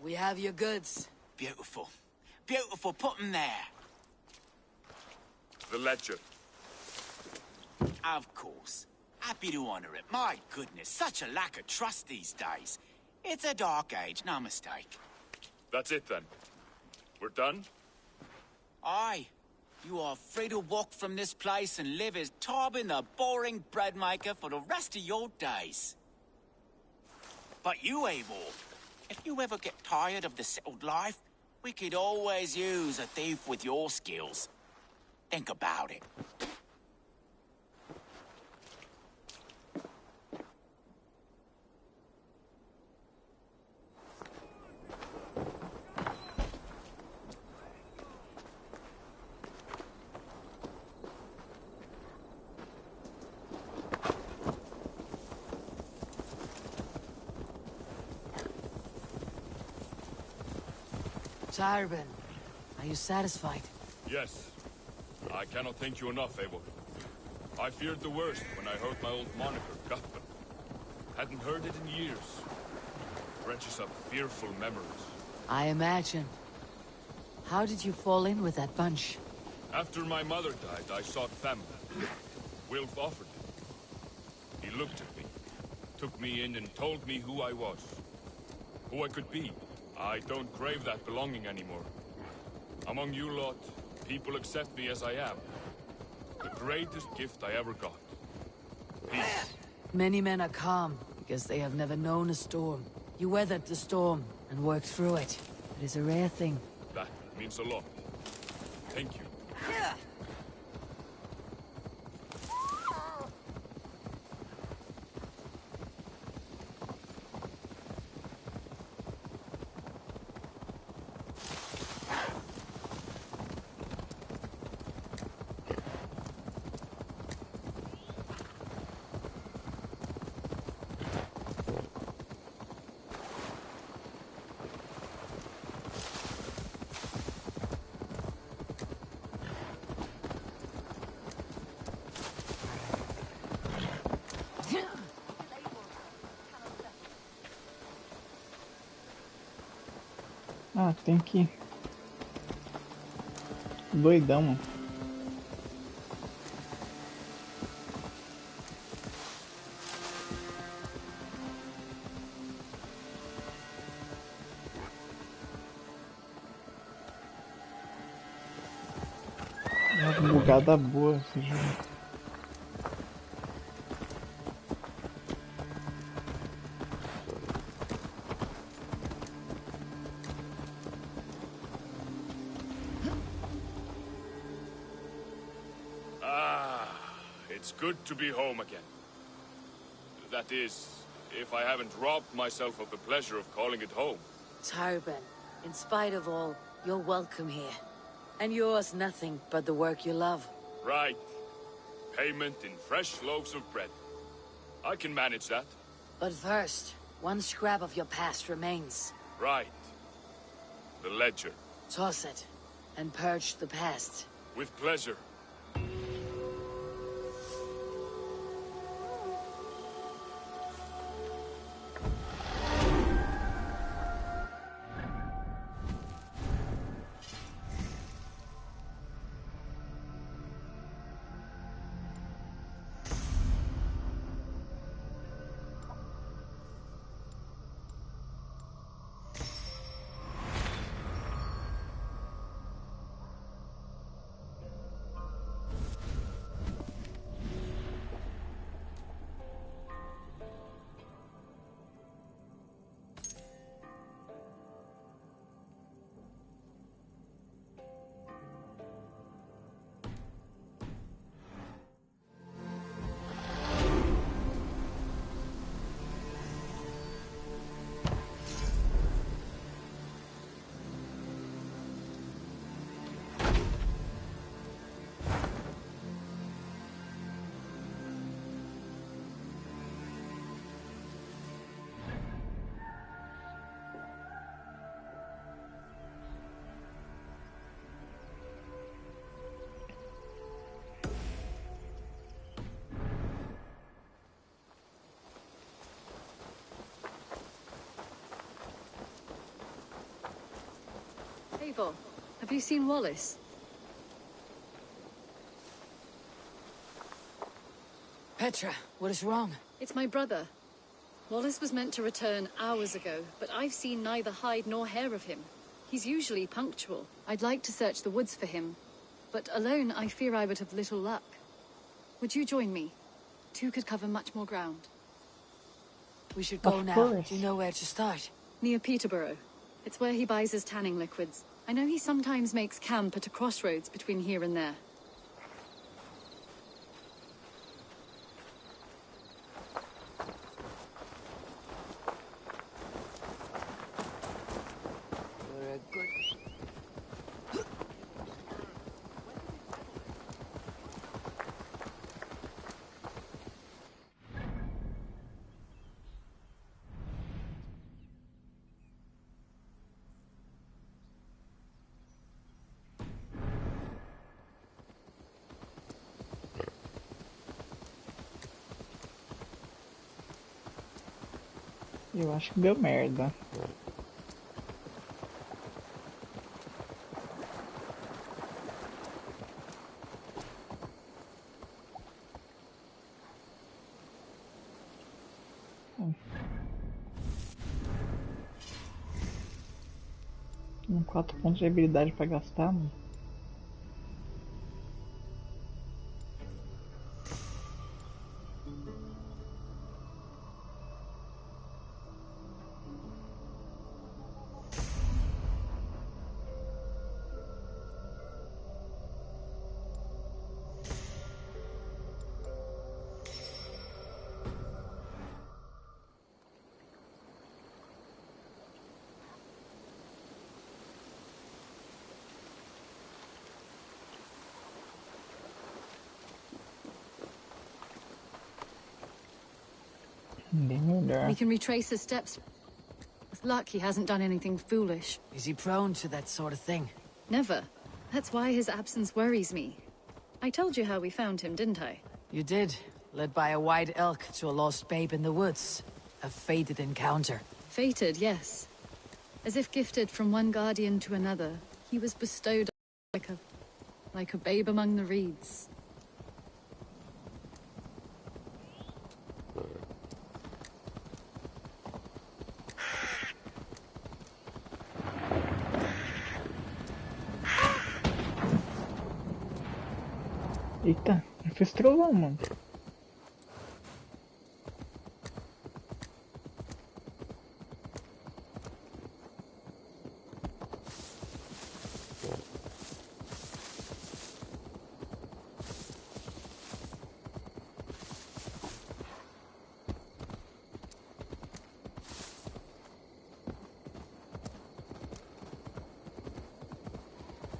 We have your goods. Beautiful. Beautiful. Put them there. The ledger. Of course. Happy to honor it. My goodness, such a lack of trust these days. It's a dark age, no mistake. That's it, then. We're done? Aye. You are free to walk from this place and live as Tarbin the boring bread maker for the rest of your days. But you, Eivor, if you ever get tired of the settled life, we could always use a thief with your skills. Think about it. Tarbin, are you satisfied? Yes. I cannot thank you enough, Eivor. I feared the worst when I heard my old moniker, Guthman. Hadn't heard it in years. Drenches up fearful memories. I imagine. How did you fall in with that bunch? After my mother died, I sought family. Wilf offered it. He looked at me, took me in and told me who I was. Who I could be. I don't crave that belonging anymore. Among you lot, people accept me as I am. The greatest gift I ever got. Peace. Many men are calm because they have never known a storm. You weathered the storm and worked through it. It is a rare thing. That means a lot. Thank you. Ah, tem que... Doidão, mano. Uma bugada boa esse jogo. It's good to be home again. That is, if I haven't robbed myself of the pleasure of calling it home. Tarban, in spite of all, you're welcome here. And yours nothing but the work you love. Right. Payment in fresh loaves of bread. I can manage that. But first, one scrap of your past remains. Right. The ledger. Toss it, and purge the past. With pleasure. Vivo, have you seen Wallace? Petra, what is wrong? It's my brother. Wallace was meant to return hours ago, but I've seen neither hide nor hair of him. He's usually punctual. I'd like to search the woods for him, but alone I fear I would have little luck. Would you join me? Two could cover much more ground. We should go now. Do you know where to start? Near Peterborough. It's where he buys his tanning liquids. I know he sometimes makes camp at a crossroads between here and there. You're a good... Eu acho que deu merda. Tem 4 pontos de habilidade pra gastar, mano. We can retrace his steps. With luck, he hasn't done anything foolish. Is he prone to that sort of thing? Never. That's why his absence worries me. I told you how we found him, didn't I? You did. Led by a white elk to a lost babe in the woods. A fated encounter. Fated, yes. As if gifted from one guardian to another, he was bestowed like a babe among the reeds. Eita, eu fiz trovão, mano.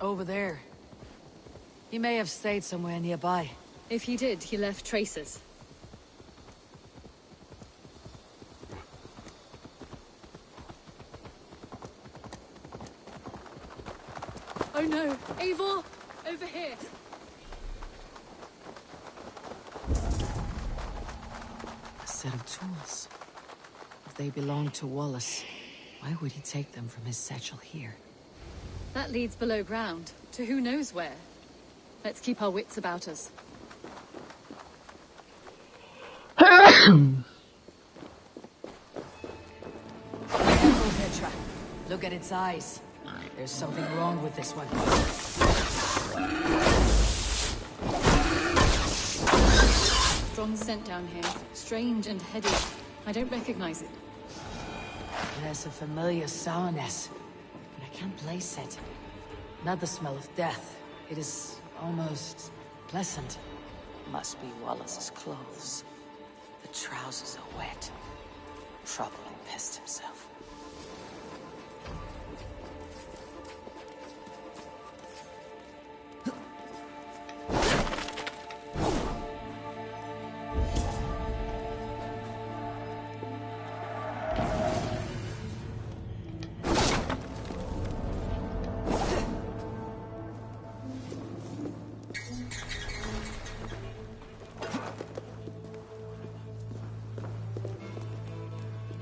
Over there. He may have stayed somewhere nearby. If he did, he left traces. Oh no! Eivor! Over here! A set of tools. If they belonged to Wallace, why would he take them from his satchel here? That leads below ground, to who knows where. Let's keep our wits about us. Careful, Petra. Look at its eyes. There's something wrong with this one. Strong scent down here. Strange and heady. I don't recognize it. It has a familiar sourness, but I can't place it. Not the smell of death. It is almost pleasant. Must be Wallace's clothes. The trousers are wet. Trouble and pissed himself.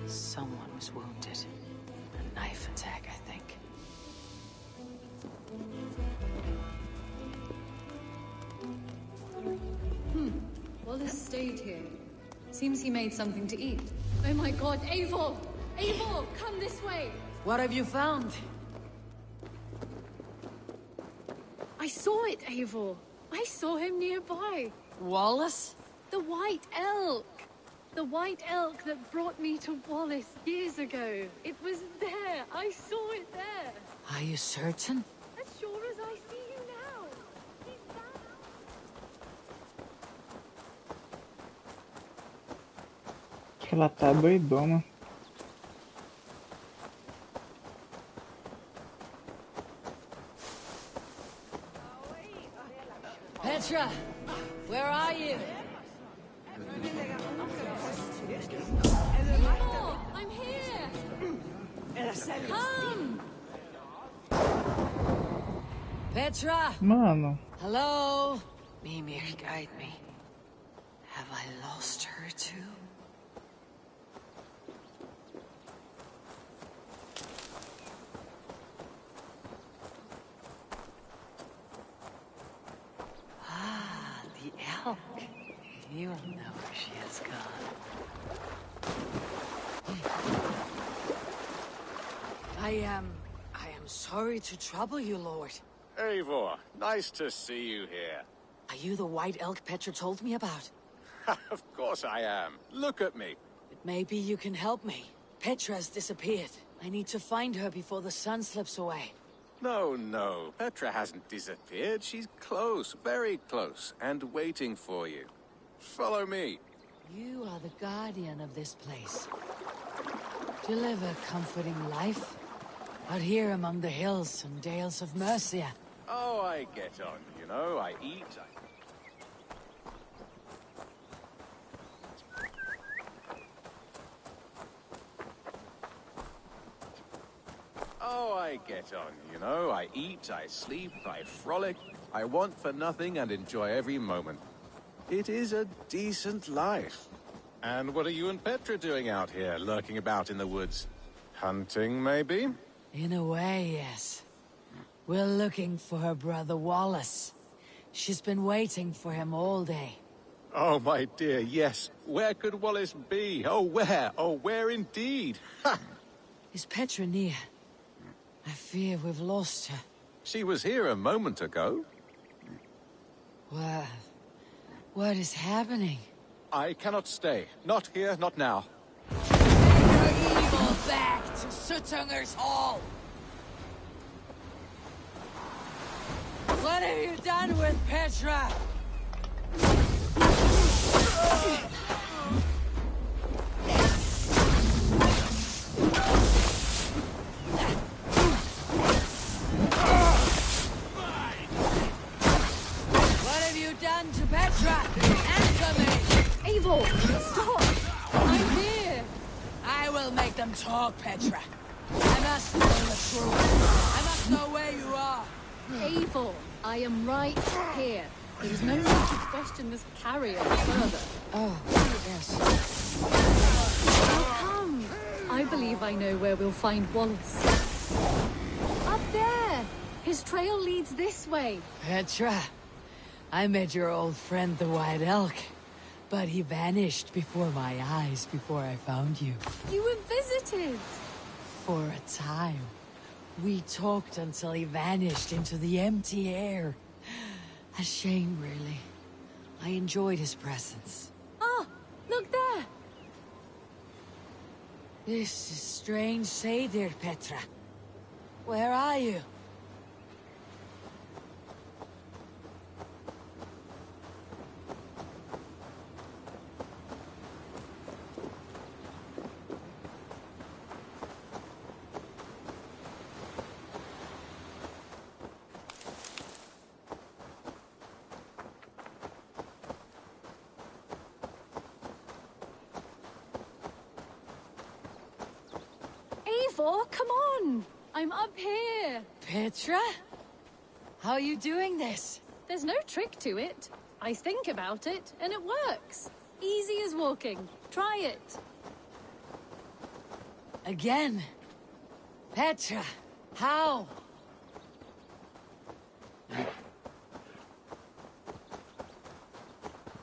Someone was wounded. A knife attack, I think. Wallace stayed here. Seems he made something to eat. Oh my god, Eivor! Eivor, come this way! What have you found? I saw it, Eivor. I saw him nearby. Wallace? The white elk! The white elk that brought me to Wallace years ago. It was there. I saw it there. Are you certain? As sure as I see you now. He's back. Que ela tá doidona. Petra! Where are you? Oh, I'm here! Come! Petra! Mano. Hello? Mimir, guide me. Have I lost her too? Ah, the elk. You will know where she has gone. I am sorry to trouble you, Lord. Eivor, nice to see you here. Are you the white elk Petra told me about? Of course I am. Look at me. But maybe you can help me. Petra's disappeared. I need to find her before the sun slips away. No. Petra hasn't disappeared. She's close, very close, and waiting for you. Follow me. You are the guardian of this place. You live a comforting life. Out here among the hills and dales of Mercia. Oh, I get on, you know. I eat, I get on, you know? I eat, I sleep, I frolic. I want for nothing and enjoy every moment. It is a decent life. And what are you and Petra doing out here, lurking about in the woods? Hunting, maybe? In a way, yes. We're looking for her brother Wallace. She's been waiting for him all day. Oh, my dear, yes. Where could Wallace be? Oh, where? Oh, where indeed? Ha! Is Petra near? I fear we've lost her. She was here a moment ago. What is happening? I cannot stay. Not here, not now. Your evil back to Sutunger's Hall! What have you done with Petra? What have you done to Petra? Answer me! Eivor, stop! I'm here! I will make them talk, Petra. I must know the truth. I must know where you are. Eivor, I am right here. There is no need to question this carrier further. Oh, yes. Now come. I believe I know where we'll find Wallace. Up there! His trail leads this way. Petra, I met your old friend the White Elk, but he vanished before my eyes before I found you. You were visited! For a time. We talked until he vanished into the empty air. A shame, really. I enjoyed his presence. Ah, look there! This is strange, say, dear Petra. Where are you? Eivor, come on! I'm up here! Petra? How are you doing this? There's no trick to it. I think about it, and it works. Easy as walking. Try it. Again? Petra, how?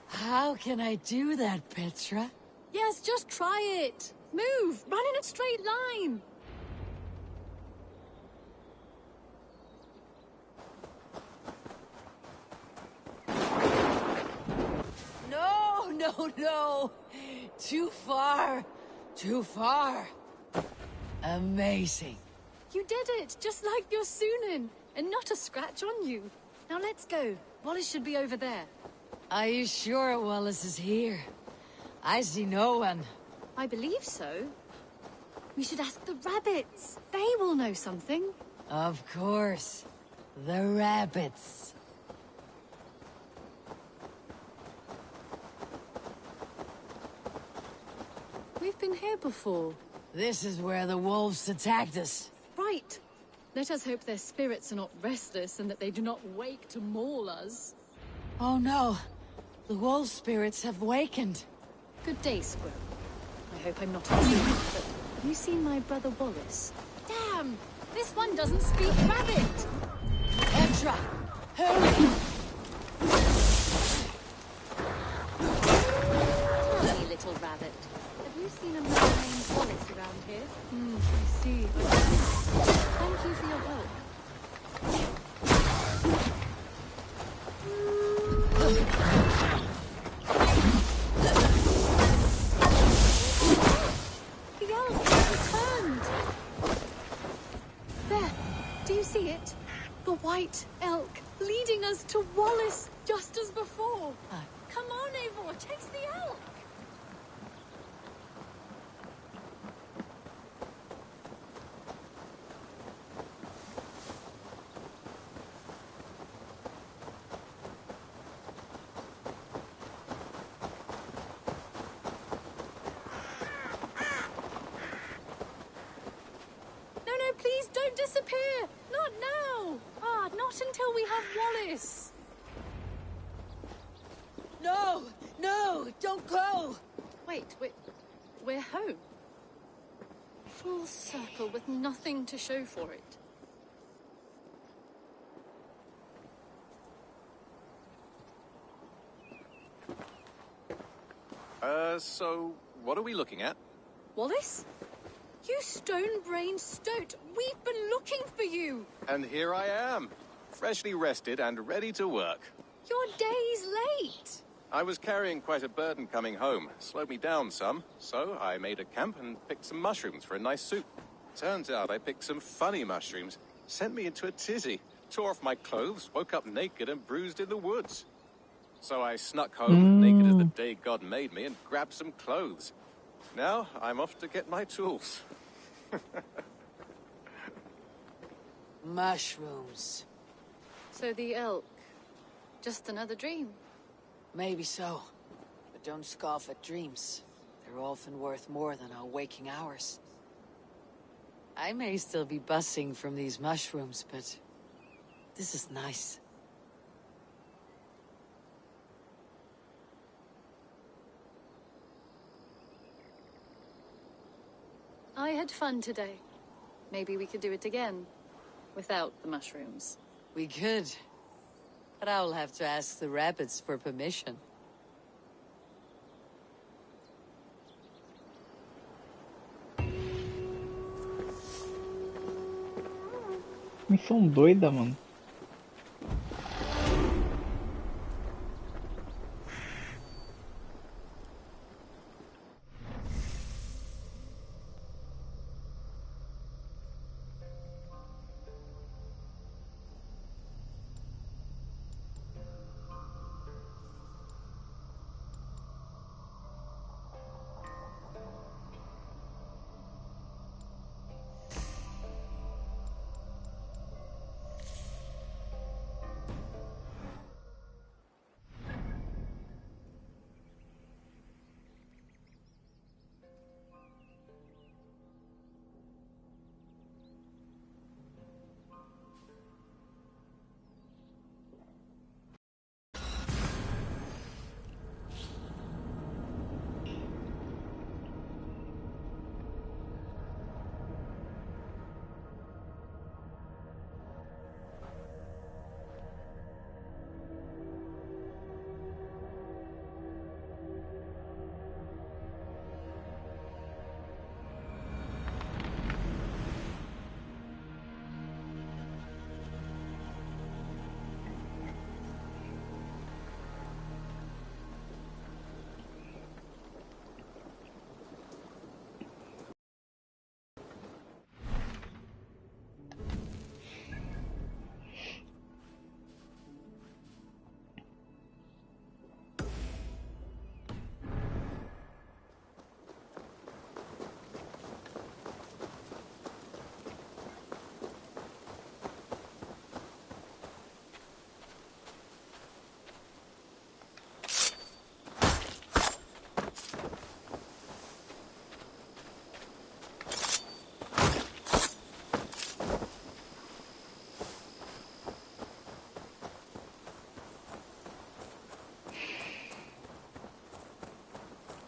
How can I do that, Petra? Yes, just try it. Move! Run in a straight line! No, no, no! Too far! Too far! Amazing. You did it, just like your Sunan, and not a scratch on you. Now let's go. Wallace should be over there. Are you sure Wallace is here? I see no one. I believe so. We should ask the rabbits. They will know something. Of course. The rabbits. We've been here before. This is where the wolves attacked us. Right. Let us hope their spirits are not restless and that they do not wake to maul us. Oh no. The wolf spirits have wakened. Good day, Squirrel. I hope I'm not intruding, but have you seen my brother Wallace? Damn! This one doesn't speak rabbit! Petra! Hurry! Tell me, little rabbit. Have you seen a man named Wallace around here? I see. Thank you for your help. The elk has returned! There! Do you see it? The white elk leading us to Wallace just as before! Come on, Eivor, chase the elk! No, please don't disappear! until we have Wallace. No! No! Don't go! Wait, we're home. Full circle with nothing to show for it. So what are we looking at? Wallace? You stone-brained stoat! We've been looking for you! And here I am, freshly rested and ready to work. You're days late! I was carrying quite a burden coming home. Slowed me down some, so I made a camp and picked some mushrooms for a nice soup. Turns out I picked some funny mushrooms. Sent me into a tizzy. Tore off my clothes, woke up naked and bruised in the woods. So I snuck home, naked as the day God made me, and grabbed some clothes. Now I'm off to get my tools. Mushrooms. So the elk, just another dream? Maybe so. But don't scoff at dreams. They're often worth more than our waking hours. I may still be bussing from these mushrooms, but this is nice. I had fun today. Maybe we could do it again. Without the mushrooms. We could. But I'll have to ask the rabbits for permission. Missão doida, mano.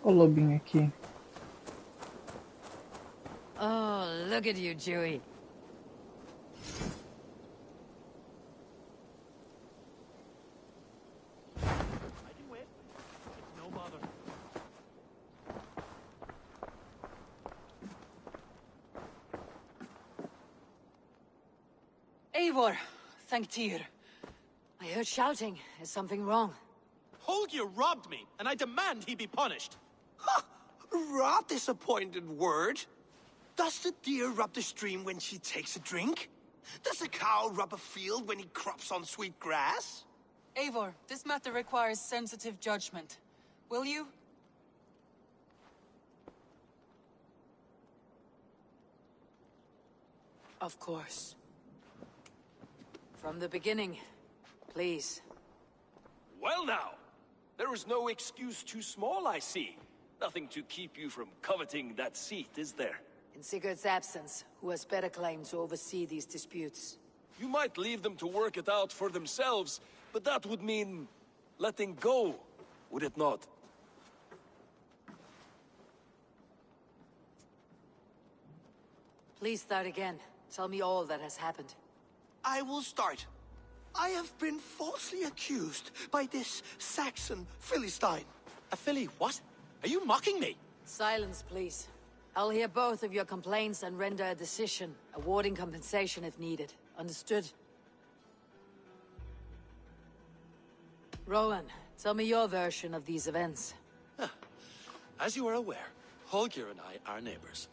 Ó o lobinho aqui. Oh, look at you, Dewey. I can wait. It's no bother. Eivor, thank Tyr. I heard shouting. Is something wrong? Holger robbed me, and I demand he be punished. Ha! Rot disappointed word. Does the deer rub the stream when she takes a drink? Does a cow rub a field when he crops on sweet grass? Eivor, this matter requires sensitive judgment. Will you? Of course. From the beginning, please. Well now, there is no excuse too small, I see. Nothing to keep you from coveting that seat, is there? In Sigurd's absence, who has better claim to oversee these disputes? You might leave them to work it out for themselves, but that would mean letting go, would it not? Please start again. Tell me all that has happened. I will start. I have been falsely accused by this Saxon Philistine. A Philly what? Are you mocking me? Silence, please. I'll hear both of your complaints and render a decision, awarding compensation if needed. Understood? Rowan, tell me your version of these events. As you are aware, Holger and I are neighbors.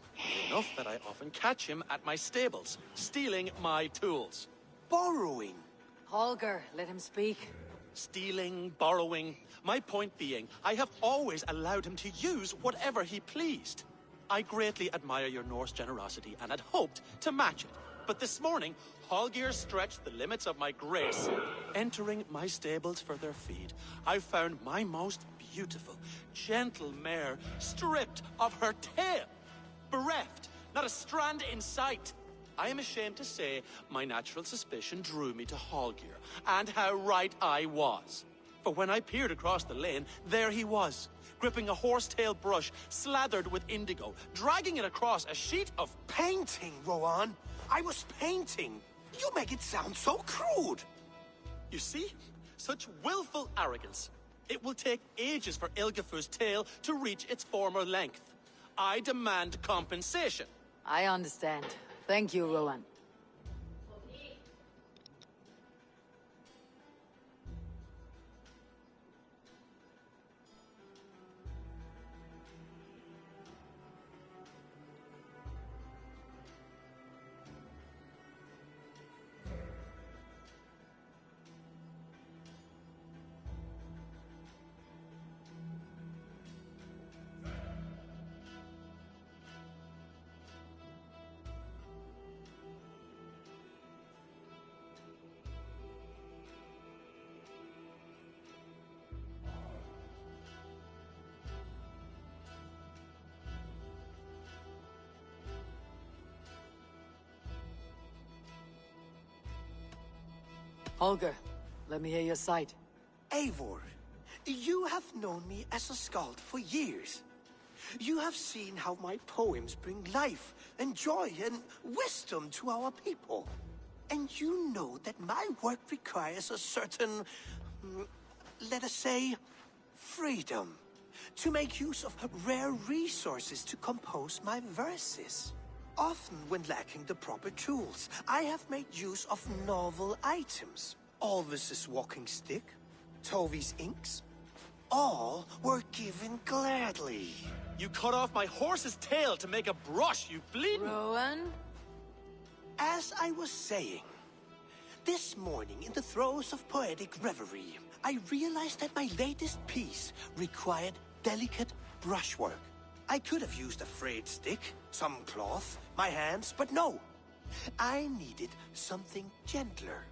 Enough that I often catch him at my stables, stealing my tools. Borrowing. Holger, let him speak. Stealing, borrowing. My point being, I have always allowed him to use whatever he pleased. I greatly admire your Norse generosity and had hoped to match it. But this morning, Holger stretched the limits of my grace. Entering my stables for their feed, I found my most beautiful, gentle mare stripped of her tail. Bereft, not a strand in sight. I am ashamed to say my natural suspicion drew me to Holger, and how right I was. For when I peered across the lane, there he was, gripping a horsetail brush slathered with indigo, dragging it across a sheet of painting, Rowan. I was painting. You make it sound so crude. You see? Such willful arrogance. It will take ages for Ilgafur's tail to reach its former length. I demand compensation. I understand. Thank you, Rowan. Holger, let me hear your side. Eivor, you have known me as a skald for years. You have seen how my poems bring life and joy and wisdom to our people. And you know that my work requires a certain, let us say, freedom. To make use of rare resources to compose my verses. Often, when lacking the proper tools, I have made use of novel items. Alvis's walking stick, Tovi's inks. All were given gladly. You cut off my horse's tail to make a brush, you bleeding... Rowan? As I was saying, this morning in the throes of poetic reverie, I realized that my latest piece required delicate brushwork. I could have used a frayed stick, some cloth, my hands, but no. I needed something gentler,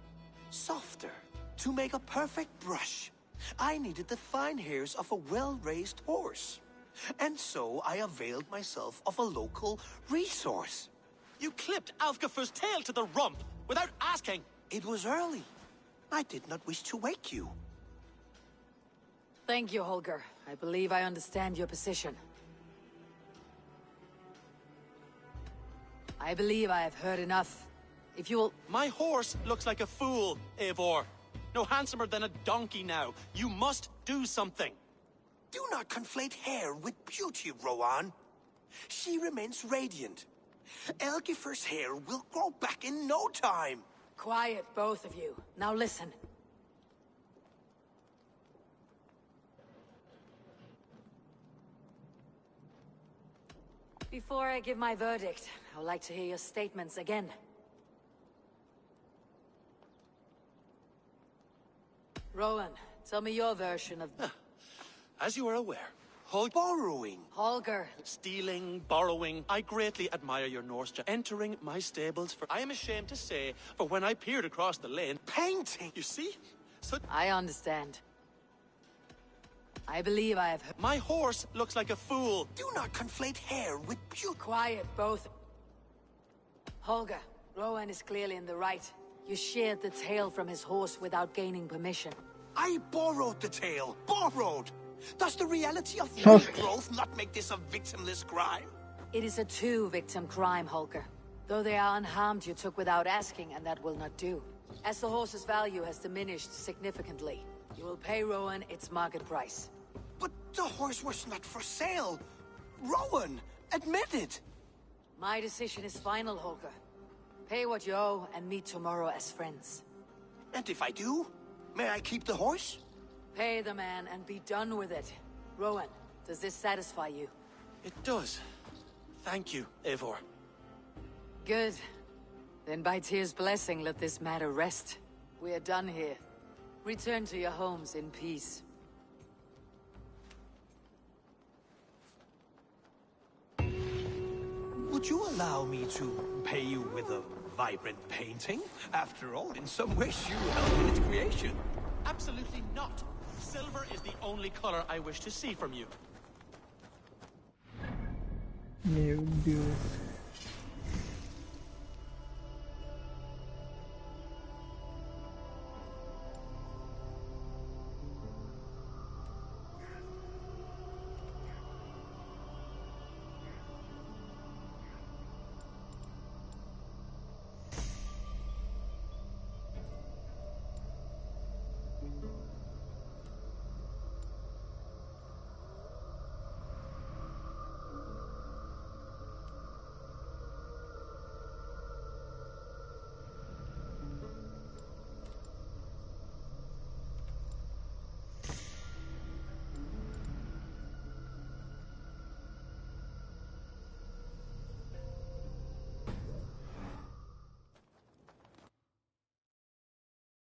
softer. To make a perfect brush, I needed the fine hairs of a well-raised horse. And so I availed myself of a local resource. You clipped Alfgafur's tail to the rump without asking. It was early. I did not wish to wake you. Thank you, Holger. I believe I understand your position. I believe I have heard enough. If you will... My horse looks like a fool, Eivor. No handsomer than a donkey now. You must do something. Do not conflate hair with beauty, Rowan. She remains radiant. Elgifur's hair will grow back in no time. Quiet, both of you. Now listen. Before I give my verdict, I would like to hear your statements again. Rowan, tell me your version of... As you are aware, borrowing. Holger. Stealing, borrowing. I greatly admire your Norse entering my stables for... I am ashamed to say, for when I peered across the lane... Painting! You see? So... I understand. I believe I have... My horse looks like a fool. Do not conflate hair with beauty. Quiet, both. Holger, Rowan is clearly in the right. You sheared the tail from his horse without gaining permission. I borrowed the tail. Borrowed! Does the reality of growth not make this a victimless crime? It is a two-victim crime, Holger. Though they are unharmed, you took without asking, and that will not do. As the horse's value has diminished significantly, you will pay Rowan its market price. But the horse was not for sale. Rowan, admit it. My decision is final, Holger. Pay what you owe and meet tomorrow as friends. And if I do, may I keep the horse? Pay the man and be done with it. Rowan, does this satisfy you? It does. Thank you, Eivor. Good. Then by Tyr's blessing, let this matter rest. We are done here. Return to your homes in peace. Would you allow me to pay you with a vibrant painting? After all, in some ways you helped in its creation. Absolutely not. Silver is the only color I wish to see from you. Meu Deus.